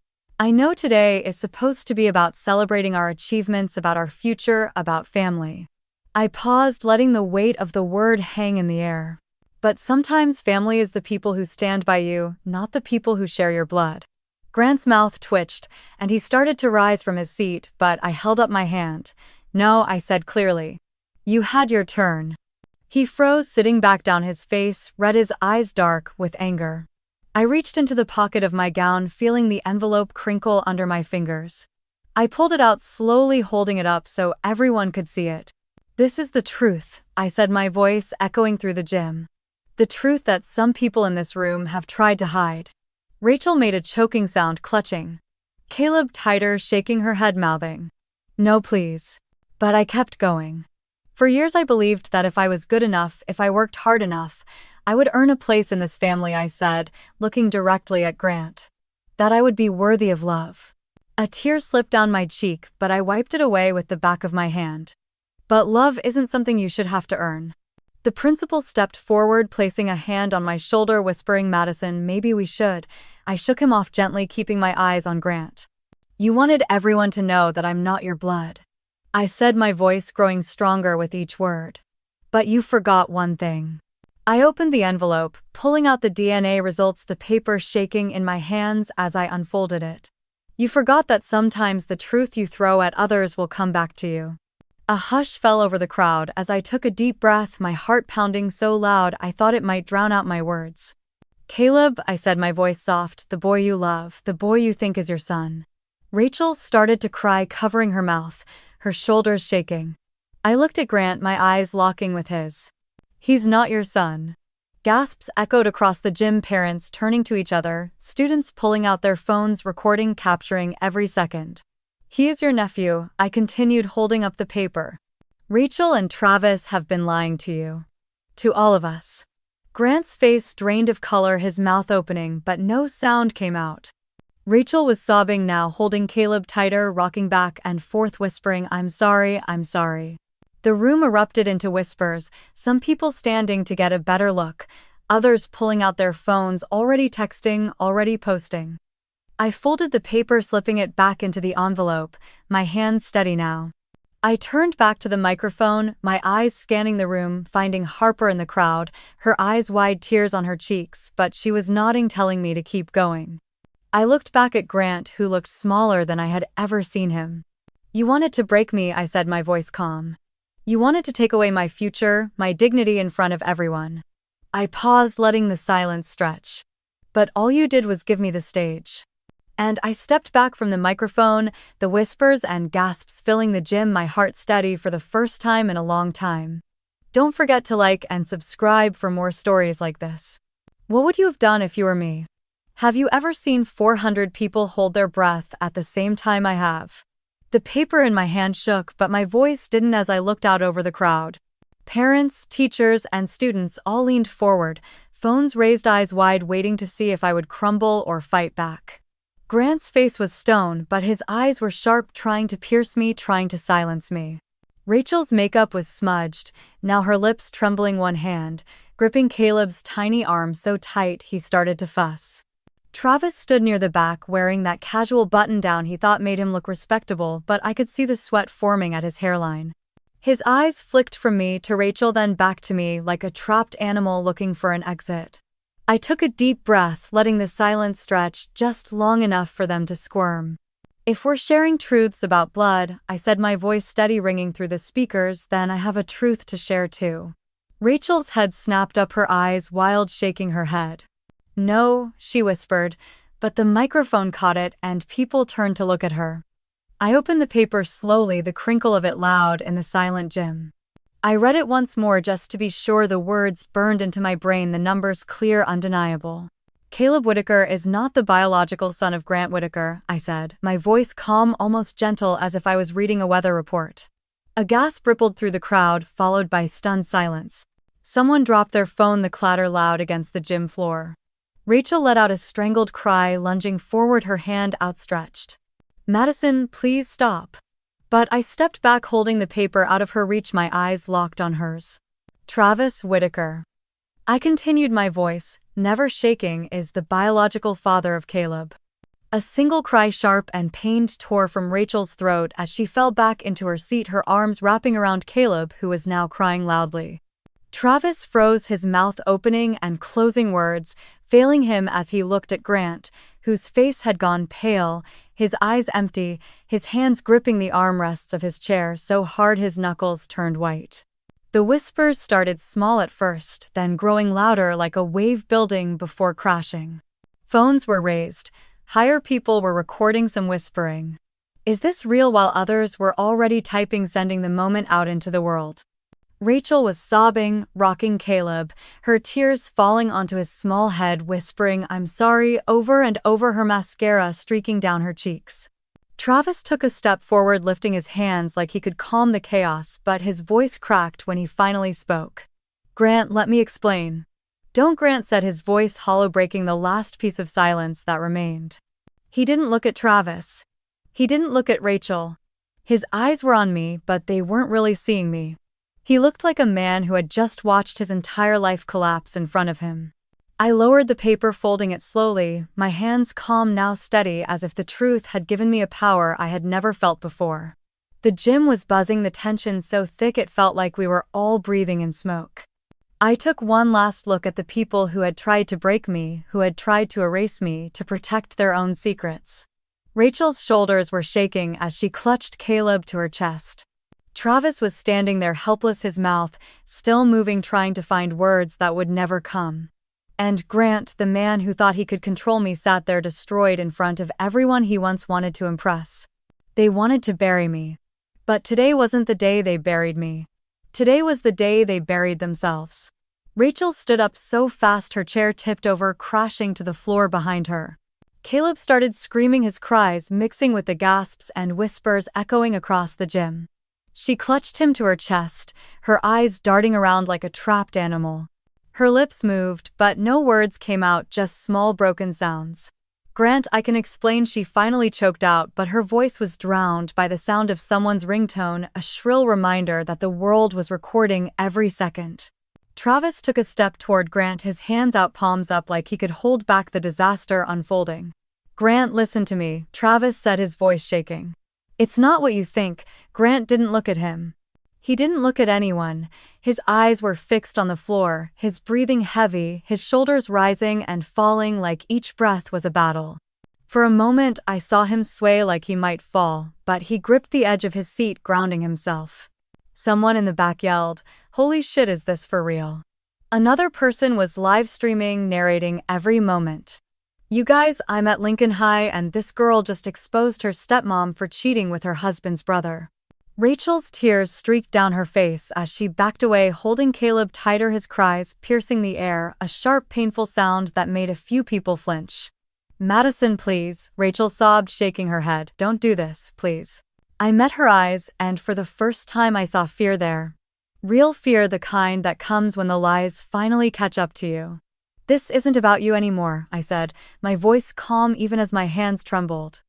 I know today is supposed to be about celebrating our achievements, about our future, about family. I paused, letting the weight of the word hang in the air. But sometimes family is the people who stand by you, not the people who share your blood. Grant's mouth twitched, and he started to rise from his seat, but I held up my hand. No, I said clearly. You had your turn. He froze, sitting back down, his face red, his eyes dark with anger. I reached into the pocket of my gown, feeling the envelope crinkle under my fingers. I pulled it out slowly, holding it up so everyone could see it. This is the truth, I said, my voice echoing through the gym. The truth that some people in this room have tried to hide. Rachel made a choking sound, clutching Caleb tighter, shaking her head, mouthing, "No, please." But I kept going. For years I believed that if I was good enough, if I worked hard enough, I would earn a place in this family, I said, looking directly at Grant. That I would be worthy of love. A tear slipped down my cheek, but I wiped it away with the back of my hand. But love isn't something you should have to earn. The principal stepped forward, placing a hand on my shoulder, whispering, "Madison, maybe we should." I shook him off gently, keeping my eyes on Grant. "You wanted everyone to know that I'm not your blood," I said, my voice growing stronger with each word. "But you forgot one thing." I opened the envelope, pulling out the DNA results, the paper shaking in my hands as I unfolded it. "You forgot that sometimes the truth you throw at others will come back to you." A hush fell over the crowd as I took a deep breath, my heart pounding so loud I thought it might drown out my words. "Caleb," I said, my voice soft, "the boy you love, the boy you think is your son." Rachel started to cry, covering her mouth, her shoulders shaking. I looked at Grant, my eyes locking with his. "He's not your son." Gasps echoed across the gym, parents turning to each other, students pulling out their phones, recording, capturing every second. "He is your nephew," I continued, holding up the paper. "Rachel and Travis have been lying to you. To all of us." Grant's face drained of color, his mouth opening, but no sound came out. Rachel was sobbing now, holding Caleb tighter, rocking back and forth, whispering, "I'm sorry, I'm sorry." The room erupted into whispers, some people standing to get a better look, others pulling out their phones, already texting, already posting. I folded the paper, slipping it back into the envelope, my hands steady now. I turned back to the microphone, my eyes scanning the room, finding Harper in the crowd, her eyes wide, tears on her cheeks, but she was nodding, telling me to keep going. I looked back at Grant, who looked smaller than I had ever seen him. "You wanted to break me," I said, my voice calm. "You wanted to take away my future, my dignity in front of everyone." I paused, letting the silence stretch. "But all you did was give me the stage." And I stepped back from the microphone, the whispers and gasps filling the gym, my heart steady for the first time in a long time. Don't forget to like and subscribe for more stories like this. What would you have done if you were me? Have you ever seen 400 people hold their breath at the same time I have? The paper in my hand shook, but my voice didn't as I looked out over the crowd. Parents, teachers, and students all leaned forward, phones raised, eyes wide, waiting to see if I would crumble or fight back. Grant's face was stone, but his eyes were sharp, trying to pierce me, trying to silence me. Rachel's makeup was smudged, now her lips trembling, one hand gripping Caleb's tiny arm so tight he started to fuss. Travis stood near the back wearing that casual button-down he thought made him look respectable, but I could see the sweat forming at his hairline. His eyes flicked from me to Rachel, then back to me like a trapped animal looking for an exit. I took a deep breath, letting the silence stretch just long enough for them to squirm. If we're sharing truths about blood, I said, my voice steady, ringing through the speakers, then I have a truth to share too. Rachel's head snapped up, her eyes wild, shaking her head. No, she whispered, but the microphone caught it and people turned to look at her. I opened the paper slowly, the crinkle of it loud in the silent gym. I read it once more just to be sure, the words burned into my brain, the numbers clear, undeniable. Caleb Whitaker is not the biological son of Grant Whitaker, I said, my voice calm, almost gentle, as if I was reading a weather report. A gasp rippled through the crowd, followed by stunned silence. Someone dropped their phone, the clatter loud against the gym floor. Rachel let out a strangled cry, lunging forward, her hand outstretched. Madison, please stop. But I stepped back, holding the paper out of her reach, my eyes locked on hers. Travis Whitaker, I continued, my voice never shaking, is the biological father of Caleb. A single cry, sharp and pained, tore from Rachel's throat as she fell back into her seat, her arms wrapping around Caleb, who was now crying loudly. Travis froze, his mouth opening and closing, words failing him as he looked at Grant, whose face had gone pale, his eyes empty, his hands gripping the armrests of his chair so hard his knuckles turned white. The whispers started small at first, then growing louder like a wave building before crashing. Phones were raised. Heir people were recording, some whispering, "Is this real?" while others were already typing, sending the moment out into the world. Rachel was sobbing, rocking Caleb, her tears falling onto his small head, whispering, "I'm sorry," over and over, her mascara streaking down her cheeks. Travis took a step forward, lifting his hands like he could calm the chaos, but his voice cracked when he finally spoke. "Grant, let me explain." "Don't," Grant said, his voice hollow, breaking the last piece of silence that remained. He didn't look at Travis. He didn't look at Rachel. His eyes were on me, but they weren't really seeing me. He looked like a man who had just watched his entire life collapse in front of him. I lowered the paper, folding it slowly, my hands calm, now steady, as if the truth had given me a power I had never felt before. The gym was buzzing, the tension so thick it felt like we were all breathing in smoke. I took one last look at the people who had tried to break me, who had tried to erase me, to protect their own secrets. Rachel's shoulders were shaking as she clutched Caleb to her chest. Travis was standing there helpless, his mouth still moving, trying to find words that would never come. And Grant, the man who thought he could control me, sat there destroyed in front of everyone he once wanted to impress. They wanted to bury me. But today wasn't the day they buried me. Today was the day they buried themselves. Rachel stood up so fast her chair tipped over, crashing to the floor behind her. Caleb started screaming, his cries mixing with the gasps and whispers echoing across the gym. She clutched him to her chest, her eyes darting around like a trapped animal. Her lips moved, but no words came out, just small broken sounds. "Grant, I can explain," she finally choked out, but her voice was drowned by the sound of someone's ringtone, a shrill reminder that the world was recording every second. Travis took a step toward Grant, his hands out, palms up, like he could hold back the disaster unfolding. "Grant, listen to me," Travis said, his voice shaking. "It's not what you think." Grant didn't look at him. He didn't look at anyone. His eyes were fixed on the floor, his breathing heavy, his shoulders rising and falling like each breath was a battle. For a moment I saw him sway like he might fall, but he gripped the edge of his seat, grounding himself. Someone in the back yelled, "Holy shit, is this for real?" Another person was live streaming, narrating every moment. "You guys, I'm at Lincoln High and this girl just exposed her stepmom for cheating with her husband's brother. Rachel's tears streaked down her face as she backed away, holding Caleb tighter, his cries piercing the air, a sharp, painful sound that made a few people flinch. "Madison, please," Rachel sobbed, shaking her head. "Don't do this, please." I met her eyes, and for the first time I saw fear there. Real fear, the kind that comes when the lies finally catch up to you. "This isn't about you anymore," I said, my voice calm even as my hands trembled.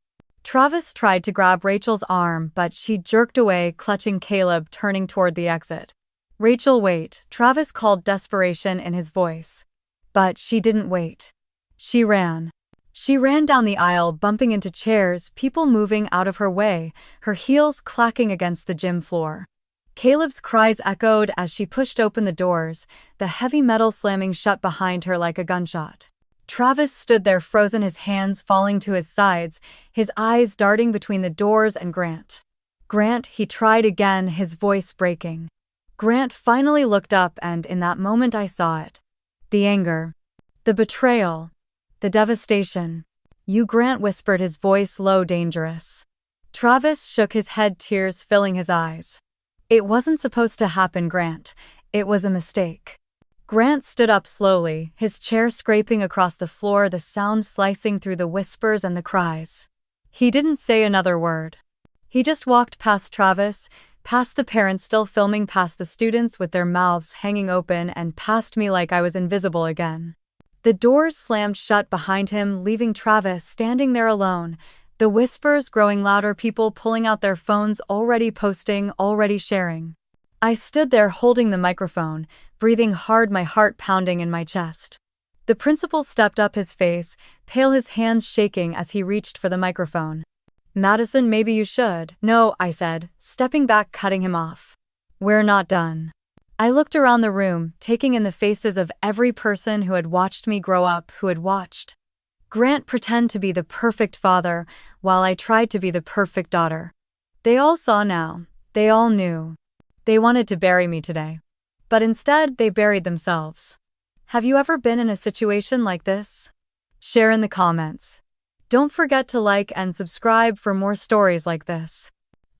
Travis tried to grab Rachel's arm, but she jerked away, clutching Caleb, turning toward the exit. "Rachel, wait," Travis called, desperation in his voice. But she didn't wait. She ran. She ran down the aisle, bumping into chairs, people moving out of her way, her heels clacking against the gym floor. Caleb's cries echoed as she pushed open the doors, the heavy metal slamming shut behind her like a gunshot. Travis stood there, frozen, his hands falling to his sides, his eyes darting between the doors and Grant. "Grant," he tried again, his voice breaking. Grant finally looked up, and in that moment I saw it. The anger. The betrayal. The devastation. "You," Grant whispered, his voice low, dangerous. Travis shook his head, tears filling his eyes. "It wasn't supposed to happen, Grant. It was a mistake." Grant stood up slowly, his chair scraping across the floor, the sound slicing through the whispers and the cries. He didn't say another word. He just walked past Travis, past the parents still filming, past the students with their mouths hanging open, and past me like I was invisible again. The doors slammed shut behind him, leaving Travis standing there alone, the whispers growing louder, people pulling out their phones, already posting, already sharing. I stood there holding the microphone, breathing hard, my heart pounding in my chest. The principal stepped up, his face pale, his hands shaking as he reached for the microphone. "Madison, maybe you should." "No," I said, stepping back, cutting him off. "We're not done." I looked around the room, taking in the faces of every person who had watched me grow up, who had watched Grant pretend to be the perfect father, while I tried to be the perfect daughter. They all saw now. They all knew. They wanted to bury me today. But instead, they buried themselves. Have you ever been in a situation like this? Share in the comments. Don't forget to like and subscribe for more stories like this.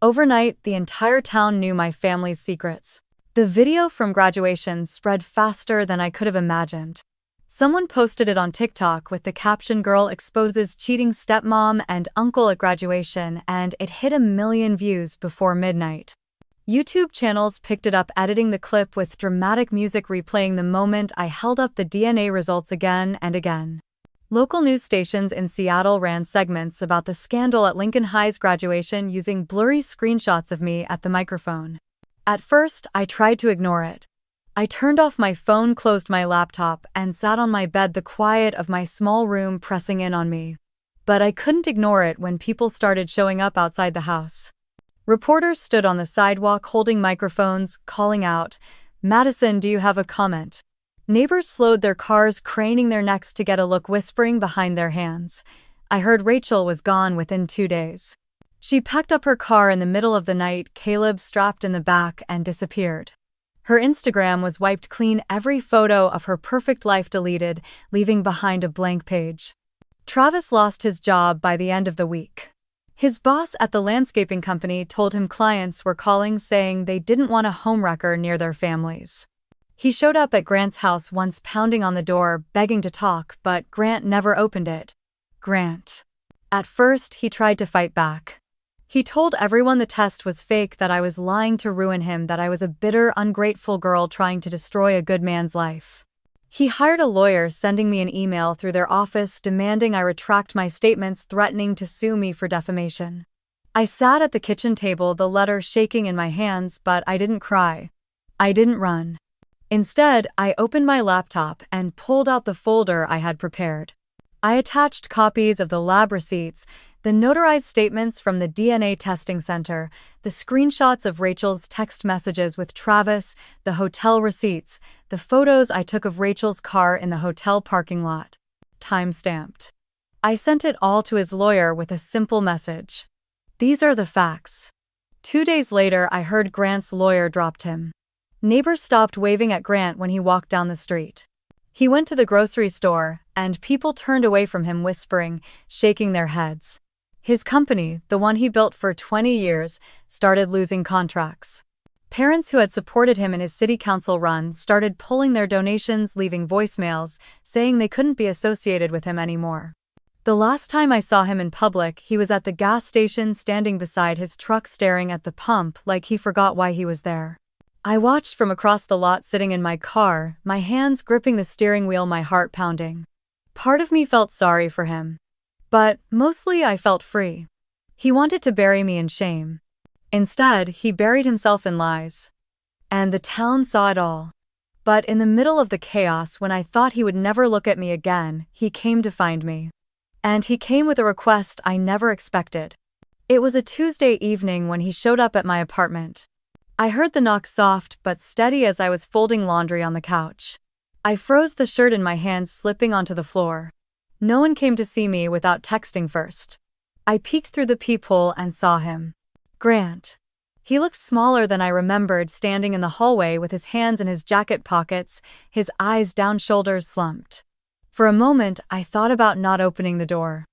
Overnight, the entire town knew my family's secrets. The video from graduation spread faster than I could have imagined. Someone posted it on TikTok with the caption, "Girl exposes cheating stepmom and uncle at graduation," and it hit 1 million views before midnight. YouTube channels picked it up, editing the clip with dramatic music replaying the moment I held up the DNA results again and again. Local news stations in Seattle ran segments about the scandal at Lincoln High's graduation using blurry screenshots of me at the microphone. At first, I tried to ignore it. I turned off my phone, closed my laptop, and sat on my bed, the quiet of my small room pressing in on me. But I couldn't ignore it when people started showing up outside the house. Reporters stood on the sidewalk holding microphones, calling out, "Madison, do you have a comment?" Neighbors slowed their cars, craning their necks to get a look, whispering behind their hands. I heard Rachel was gone within 2 days. She packed up her car in the middle of the night, Caleb strapped in the back, and disappeared. Her Instagram was wiped clean, every photo of her perfect life deleted, leaving behind a blank page. Travis lost his job by the end of the week. His boss at the landscaping company told him clients were calling saying they didn't want a homewrecker near their families. He showed up at Grant's house once, pounding on the door, begging to talk, but Grant never opened it. Grant. At first, he tried to fight back. He told everyone the test was fake, that I was lying to ruin him, that I was a bitter, ungrateful girl trying to destroy a good man's life. He hired a lawyer, sending me an email through their office demanding I retract my statements, threatening to sue me for defamation. I sat at the kitchen table, the letter shaking in my hands, but I didn't cry. I didn't run. Instead, I opened my laptop and pulled out the folder I had prepared. I attached copies of the lab receipts, the notarized statements from the DNA testing center, the screenshots of Rachel's text messages with Travis, the hotel receipts, the photos I took of Rachel's car in the hotel parking lot. Time-stamped. I sent it all to his lawyer with a simple message. "These are the facts." 2 days later, I heard Grant's lawyer dropped him. Neighbors stopped waving at Grant when he walked down the street. He went to the grocery store, and people turned away from him, whispering, shaking their heads. His company, the one he built for 20 years, started losing contracts. Parents who had supported him in his city council run started pulling their donations, leaving voicemails, saying they couldn't be associated with him anymore. The last time I saw him in public, he was at the gas station standing beside his truck staring at the pump like he forgot why he was there. I watched from across the lot sitting in my car, my hands gripping the steering wheel, my heart pounding. Part of me felt sorry for him. But mostly I felt free. He wanted to bury me in shame. Instead, he buried himself in lies. And the town saw it all. But in the middle of the chaos, when I thought he would never look at me again, he came to find me. And he came with a request I never expected. It was a Tuesday evening when he showed up at my apartment. I heard the knock soft but steady as I was folding laundry on the couch. I froze, the shirt in my hands slipping onto the floor. No one came to see me without texting first. I peeked through the peephole and saw him. Grant. He looked smaller than I remembered, standing in the hallway with his hands in his jacket pockets, his eyes down, shoulders slumped. For a moment, I thought about not opening the door.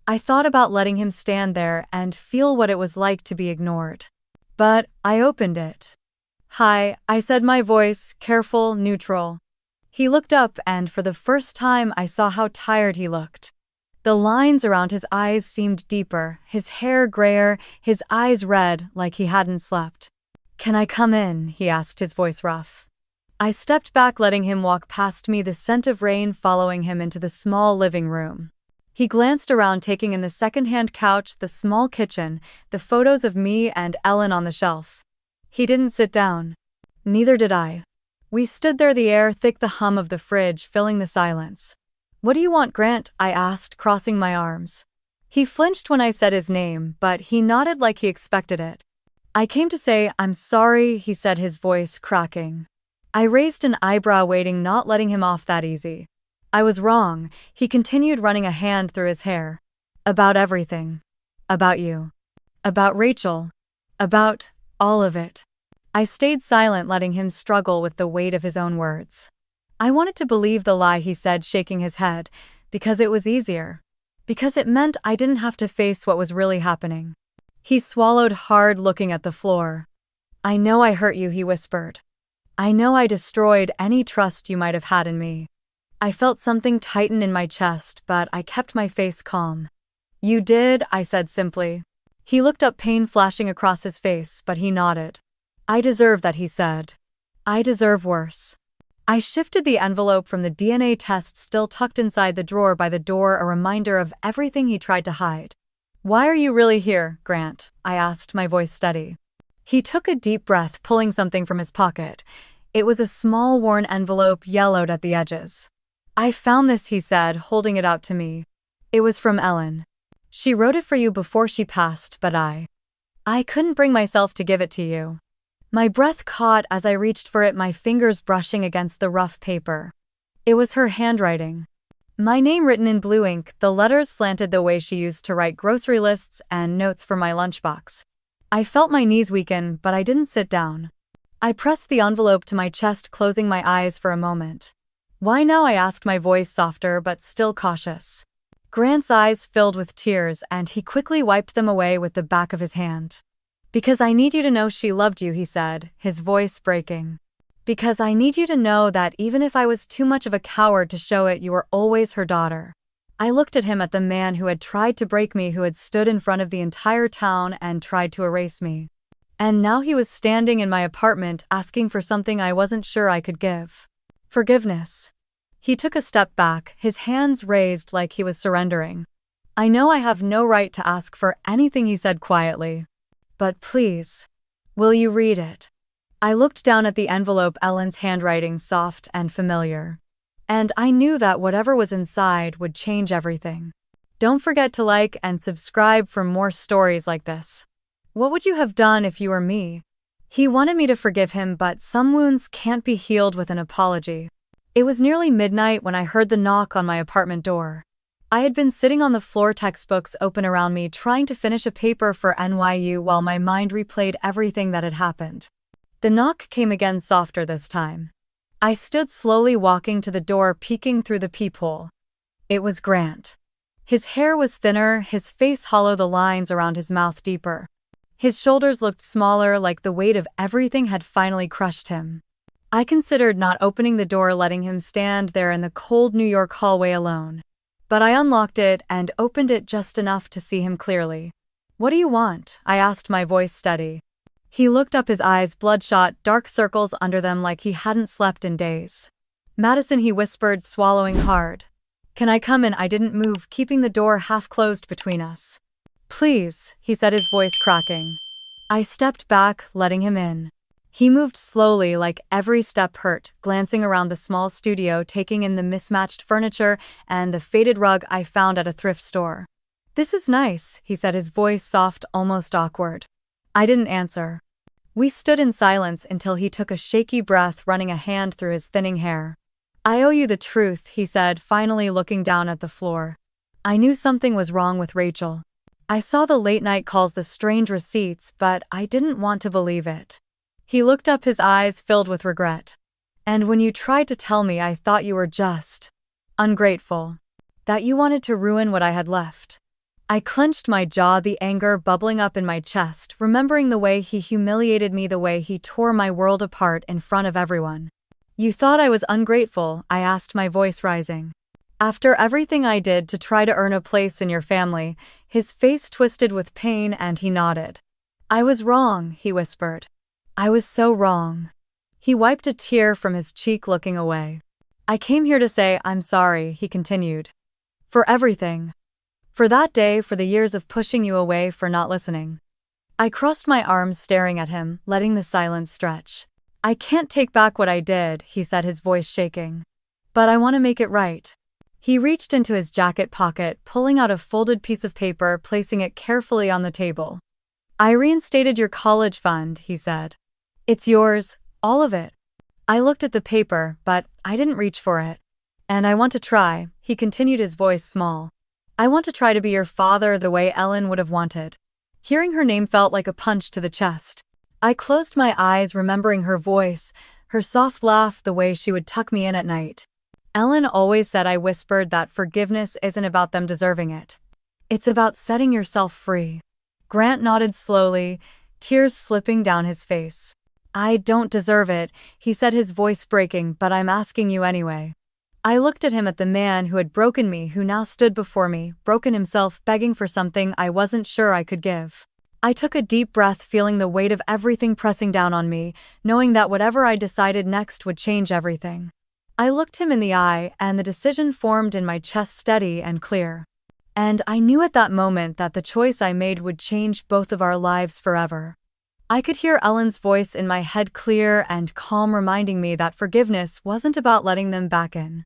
I thought about letting him stand there and feel what it was like to be ignored. But I opened it. "Hi," I said, my voice careful, neutral. He looked up, and for the first time I saw how tired he looked. The lines around his eyes seemed deeper, his hair grayer, his eyes red like he hadn't slept. "Can I come in?" he asked, his voice rough. I stepped back, letting him walk past me, the scent of rain following him into the small living room. He glanced around, taking in the second-hand couch, the small kitchen, the photos of me and Ellen on the shelf. He didn't sit down. Neither did I. We stood there, the air thick, the hum of the fridge filling the silence. "What do you want, Grant?" I asked, crossing my arms. He flinched when I said his name, but he nodded like he expected it. "I came to say I'm sorry," he said, his voice cracking. I raised an eyebrow, waiting, not letting him off that easy. "I was wrong," he continued, running a hand through his hair. "About everything. About you. About Rachel. About all of it." I stayed silent, letting him struggle with the weight of his own words. I wanted to believe the lie he said, shaking his head, because it was easier. Because it meant I didn't have to face what was really happening. He swallowed hard, looking at the floor. "I know I hurt you," he whispered. "I know I destroyed any trust you might have had in me." I felt something tighten in my chest, but I kept my face calm. "You did," I said simply. He looked up, pain flashing across his face, but he nodded. "I deserve that," he said. "I deserve worse." I shifted the envelope from the DNA test still tucked inside the drawer by the door, a reminder of everything he tried to hide. "Why are you really here, Grant?" I asked, my voice steady. He took a deep breath, pulling something from his pocket. It was a small, worn envelope, yellowed at the edges. "I found this," he said, holding it out to me. "It was from Ellen. She wrote it for you before she passed, but I couldn't bring myself to give it to you." My breath caught as I reached for it, my fingers brushing against the rough paper. It was her handwriting. My name written in blue ink, the letters slanted the way she used to write grocery lists and notes for my lunchbox. I felt my knees weaken, but I didn't sit down. I pressed the envelope to my chest, closing my eyes for a moment. "Why now?" I asked, my voice softer but still cautious. Grant's eyes filled with tears, and he quickly wiped them away with the back of his hand. "Because I need you to know she loved you," he said, his voice breaking. "Because I need you to know that even if I was too much of a coward to show it, you were always her daughter." I looked at him, at the man who had tried to break me, who had stood in front of the entire town and tried to erase me. And now he was standing in my apartment, asking for something I wasn't sure I could give. Forgiveness. He took a step back, his hands raised like he was surrendering. "I know I have no right to ask for anything," he said quietly. "But please, will you read it?" I looked down at the envelope, Ellen's handwriting soft and familiar. And I knew that whatever was inside would change everything. Don't forget to like and subscribe for more stories like this. What would you have done if you were me? He wanted me to forgive him, but some wounds can't be healed with an apology. It was nearly midnight when I heard the knock on my apartment door. I had been sitting on the floor, textbooks open around me, trying to finish a paper for NYU while my mind replayed everything that had happened. The knock came again, softer this time. I stood slowly, walking to the door, peeking through the peephole. It was Grant. His hair was thinner, his face hollow, the lines around his mouth deeper. His shoulders looked smaller, like the weight of everything had finally crushed him. I considered not opening the door, letting him stand there in the cold New York hallway alone. But I unlocked it and opened it just enough to see him clearly. "What do you want?" I asked, my voice steady. He looked up, his eyes bloodshot, dark circles under them like he hadn't slept in days. "Madison," he whispered, swallowing hard. "Can I come in?" I didn't move, keeping the door half closed between us. "Please," he said, his voice cracking. I stepped back, letting him in. He moved slowly, like every step hurt, glancing around the small studio, taking in the mismatched furniture and the faded rug I found at a thrift store. "This is nice," he said, his voice soft, almost awkward. I didn't answer. We stood in silence until he took a shaky breath, running a hand through his thinning hair. "I owe you the truth," he said, finally looking down at the floor. "I knew something was wrong with Rachel. I saw the late-night calls, the strange receipts, but I didn't want to believe it." He looked up, his eyes filled with regret. "And when you tried to tell me, I thought you were just ungrateful. That you wanted to ruin what I had left." I clenched my jaw, the anger bubbling up in my chest, remembering the way he humiliated me, the way he tore my world apart in front of everyone. "You thought I was ungrateful?" I asked, my voice rising. "After everything I did to try to earn a place in your family." His face twisted with pain and he nodded. "I was wrong," he whispered. "I was so wrong." He wiped a tear from his cheek, looking away. "I came here to say I'm sorry," he continued. "For everything. For that day, for the years of pushing you away, for not listening." I crossed my arms, staring at him, letting the silence stretch. "I can't take back what I did," he said, his voice shaking. "But I want to make it right." He reached into his jacket pocket, pulling out a folded piece of paper, placing it carefully on the table. "I reinstated your college fund," he said. "It's yours, all of it." I looked at the paper, but I didn't reach for it. "And I want to try," he continued, his voice small. "I want to try to be your father the way Ellen would have wanted." Hearing her name felt like a punch to the chest. I closed my eyes, remembering her voice, her soft laugh, the way she would tuck me in at night. "Ellen always said," I whispered, "that forgiveness isn't about them deserving it. It's about setting yourself free." Grant nodded slowly, tears slipping down his face. "I don't deserve it," he said, his voice breaking, "but I'm asking you anyway." I looked at him, at the man who had broken me, who now stood before me, broken himself, begging for something I wasn't sure I could give. I took a deep breath, feeling the weight of everything pressing down on me, knowing that whatever I decided next would change everything. I looked him in the eye, and the decision formed in my chest, steady and clear. And I knew at that moment that the choice I made would change both of our lives forever. I could hear Ellen's voice in my head, clear and calm, reminding me that forgiveness wasn't about letting them back in.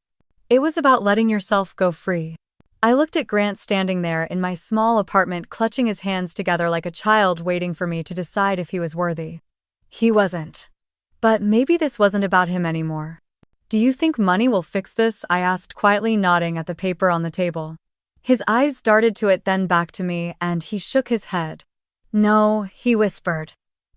It was about letting yourself go free. I looked at Grant, standing there in my small apartment, clutching his hands together like a child, waiting for me to decide if he was worthy. He wasn't. But maybe this wasn't about him anymore. "Do you think money will fix this?" I asked quietly, nodding at the paper on the table. His eyes darted to it, then back to me, and he shook his head. "No," he whispered.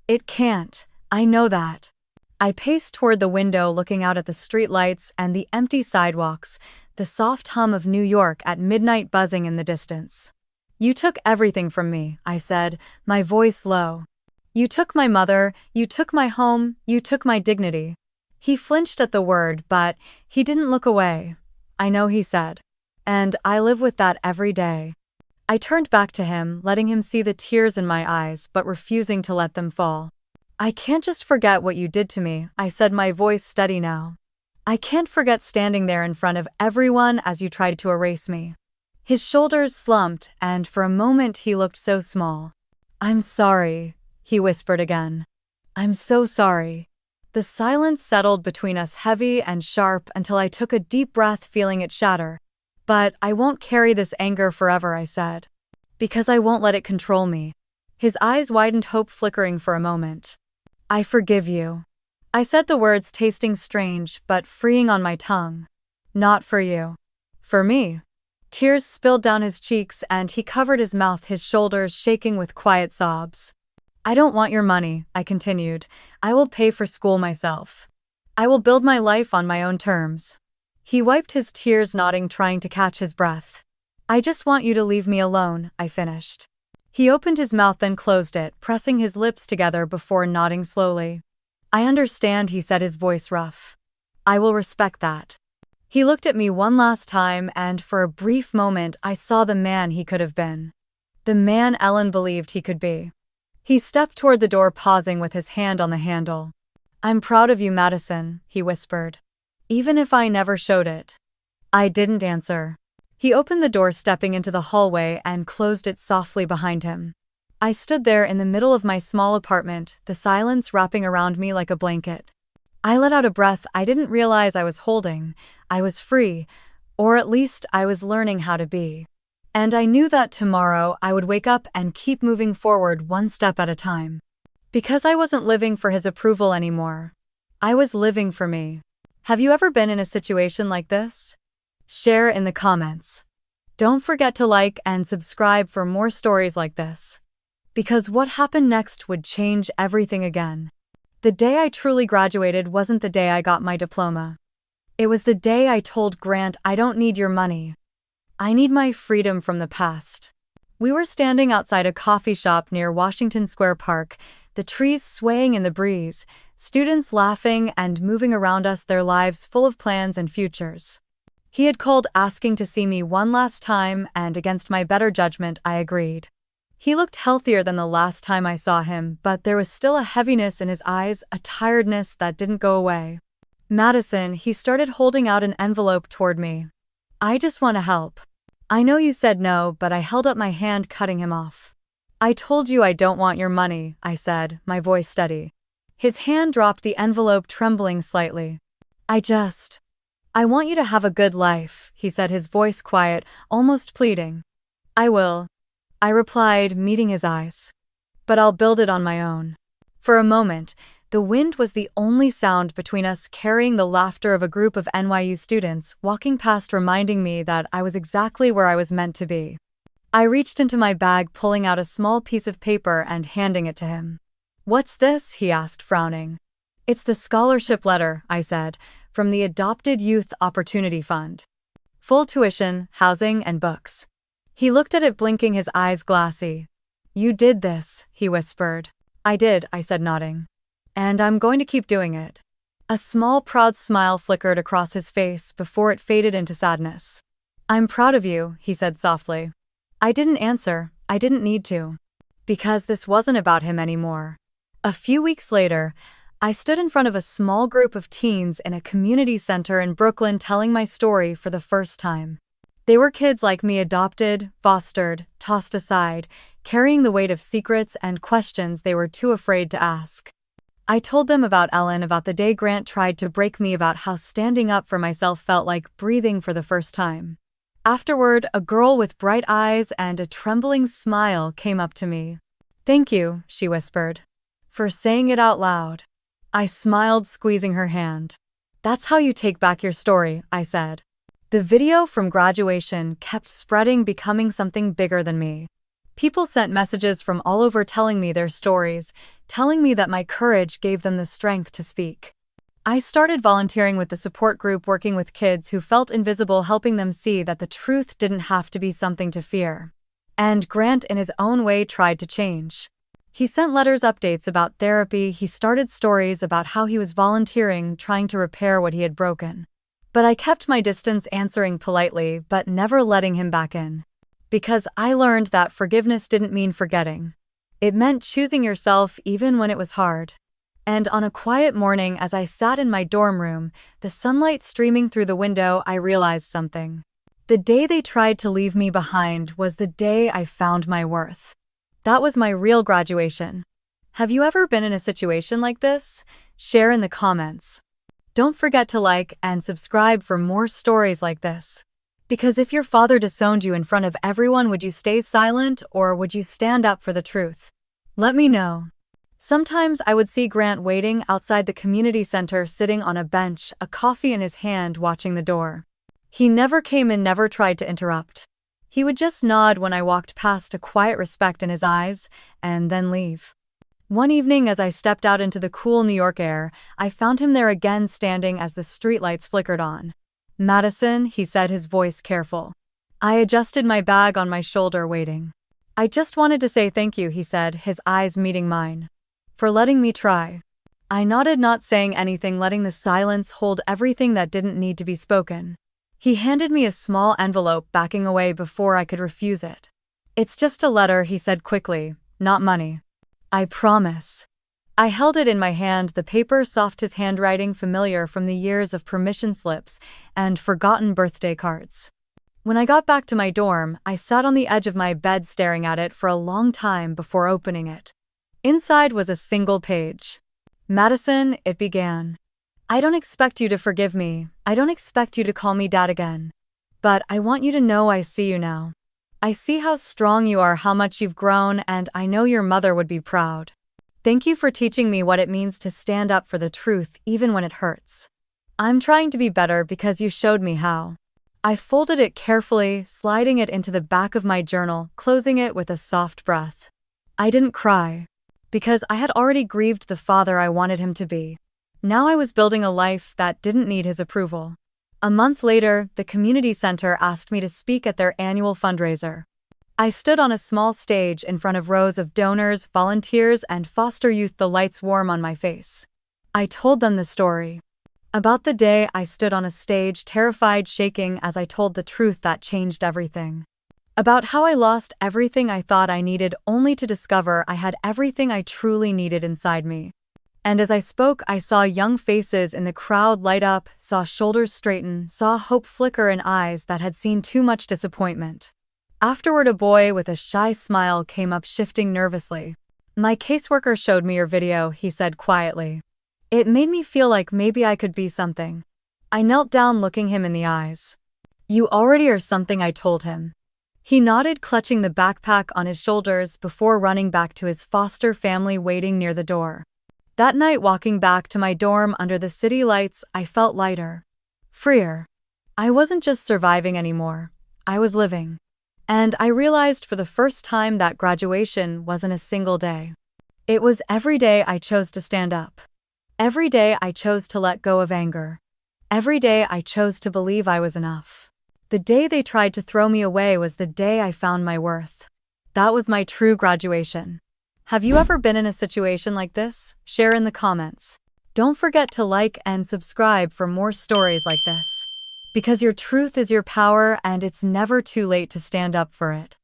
"It can't. I know that." I paced toward the window, looking out at the street lights and the empty sidewalks, the soft hum of New York at midnight buzzing in the distance. "You took everything from me," I said, my voice low. "You took my mother, you took my home, you took my dignity." He flinched at the word, but he didn't look away. "I know," he said. "And I live with that every day." I turned back to him, letting him see the tears in my eyes, but refusing to let them fall. "I can't just forget what you did to me," I said, my voice steady now. "I can't forget standing there in front of everyone as you tried to erase me." His shoulders slumped, and for a moment he looked so small. "I'm sorry," he whispered again. "I'm so sorry." The silence settled between us, heavy and sharp, until I took a deep breath, feeling it shatter. "But I won't carry this anger forever," I said. "Because I won't let it control me." His eyes widened, hope flickering for a moment. "I forgive you." I said the words, tasting strange, but freeing on my tongue. "Not for you. For me." Tears spilled down his cheeks, and he covered his mouth, his shoulders shaking with quiet sobs. "I don't want your money," I continued. "I will pay for school myself. I will build my life on my own terms." He wiped his tears, nodding, trying to catch his breath. I just want you to leave me alone, I finished. He opened his mouth then closed it, pressing his lips together before nodding slowly. I understand, he said, his voice rough. I will respect that. He looked at me one last time, and for a brief moment I saw the man he could have been. The man Ellen believed he could be. He stepped toward the door, pausing with his hand on the handle. I'm proud of you, Madison, he whispered. Even if I never showed it. I didn't answer. He opened the door, stepping into the hallway, and closed it softly behind him. I stood there in the middle of my small apartment, the silence wrapping around me like a blanket. I let out a breath I didn't realize I was holding. I was free, or at least I was learning how to be. And I knew that tomorrow I would wake up and keep moving forward one step at a time. Because I wasn't living for his approval anymore. I was living for me. Have you ever been in a situation like this? Share in the comments. Don't forget to like and subscribe for more stories like this. Because what happened next would change everything again. The day I truly graduated wasn't the day I got my diploma. It was the day I told Grant, I don't need your money. I need my freedom from the past. We were standing outside a coffee shop near Washington Square Park, the trees swaying in the breeze, students laughing and moving around us, their lives full of plans and futures. He had called asking to see me one last time, and against my better judgment, I agreed. He looked healthier than the last time I saw him, but there was still a heaviness in his eyes, a tiredness that didn't go away. Madison, he started, holding out an envelope toward me. I just want to help. I know you said no, but I held up my hand, cutting him off. I told you I don't want your money, I said, my voice steady. His hand dropped, the envelope trembling slightly. I want you to have a good life, he said, his voice quiet, almost pleading. I will, I replied, meeting his eyes. But I'll build it on my own. For a moment, the wind was the only sound between us, carrying the laughter of a group of NYU students walking past, reminding me that I was exactly where I was meant to be. I reached into my bag, pulling out a small piece of paper and handing it to him. What's this? He asked, frowning. It's the scholarship letter, I said, from the Adopted Youth Opportunity Fund. Full tuition, housing, and books. He looked at it, blinking, his eyes glassy. You did this, he whispered. I did, I said, nodding. And I'm going to keep doing it. A small, proud smile flickered across his face before it faded into sadness. I'm proud of you, he said softly. I didn't answer. I didn't need to. Because this wasn't about him anymore. A few weeks later, I stood in front of a small group of teens in a community center in Brooklyn, telling my story for the first time. They were kids like me, adopted, fostered, tossed aside, carrying the weight of secrets and questions they were too afraid to ask. I told them about Ellen, about the day Grant tried to break me, about how standing up for myself felt like breathing for the first time. Afterward, a girl with bright eyes and a trembling smile came up to me. Thank you, she whispered, for saying it out loud. I smiled, squeezing her hand. That's how you take back your story, I said. The video from graduation kept spreading, becoming something bigger than me. People sent messages from all over telling me their stories, telling me that my courage gave them the strength to speak. I started volunteering with the support group, working with kids who felt invisible, helping them see that the truth didn't have to be something to fear. And Grant, in his own way, tried to change. He sent letters, updates about therapy. He started stories about how he was volunteering, trying to repair what he had broken. But I kept my distance, answering politely, but never letting him back in. Because I learned that forgiveness didn't mean forgetting. It meant choosing yourself even when it was hard. And on a quiet morning, as I sat in my dorm room, the sunlight streaming through the window, I realized something. The day they tried to leave me behind was the day I found my worth. That was my real graduation. Have you ever been in a situation like this? Share in the comments. Don't forget to like and subscribe for more stories like this. Because if your father disowned you in front of everyone, would you stay silent or would you stand up for the truth? Let me know. Sometimes I would see Grant waiting outside the community center, sitting on a bench, a coffee in his hand, watching the door. He never came in, never tried to interrupt. He would just nod when I walked past, a quiet respect in his eyes, and then leave. One evening, as I stepped out into the cool New York air, I found him there again, standing as the streetlights flickered on. Madison, he said, his voice careful. I adjusted my bag on my shoulder, waiting. I just wanted to say thank you, he said, his eyes meeting mine. For letting me try. I nodded, not saying anything, letting the silence hold everything that didn't need to be spoken. He handed me a small envelope, backing away before I could refuse it. It's just a letter, he said quickly, not money. I promise. I held it in my hand, the paper soft, his handwriting familiar from the years of permission slips and forgotten birthday cards. When I got back to my dorm, I sat on the edge of my bed staring at it for a long time before opening it. Inside was a single page. Madison, it began. I don't expect you to forgive me. I don't expect you to call me dad again. But I want you to know I see you now. I see how strong you are, how much you've grown, and I know your mother would be proud. Thank you for teaching me what it means to stand up for the truth even when it hurts. I'm trying to be better because you showed me how. I folded it carefully, sliding it into the back of my journal, closing it with a soft breath. I didn't cry. Because I had already grieved the father I wanted him to be. Now I was building a life that didn't need his approval. A month later, the community center asked me to speak at their annual fundraiser. I stood on a small stage in front of rows of donors, volunteers, and foster youth, the lights warm on my face. I told them the story. About the day I stood on a stage, terrified, shaking as I told the truth that changed everything. About how I lost everything I thought I needed, only to discover I had everything I truly needed inside me. And as I spoke, I saw young faces in the crowd light up, saw shoulders straighten, saw hope flicker in eyes that had seen too much disappointment. Afterward, a boy with a shy smile came up, shifting nervously. My caseworker showed me your video, he said quietly. It made me feel like maybe I could be something. I knelt down, looking him in the eyes. You already are something, I told him. He nodded, clutching the backpack on his shoulders before running back to his foster family waiting near the door. That night, walking back to my dorm under the city lights, I felt lighter. Freer. I wasn't just surviving anymore. I was living. And I realized for the first time that graduation wasn't a single day. It was every day I chose to stand up. Every day I chose to let go of anger. Every day I chose to believe I was enough. The day they tried to throw me away was the day I found my worth. That was my true graduation. Have you ever been in a situation like this? Share in the comments. Don't forget to like and subscribe for more stories like this. Because your truth is your power, and it's never too late to stand up for it.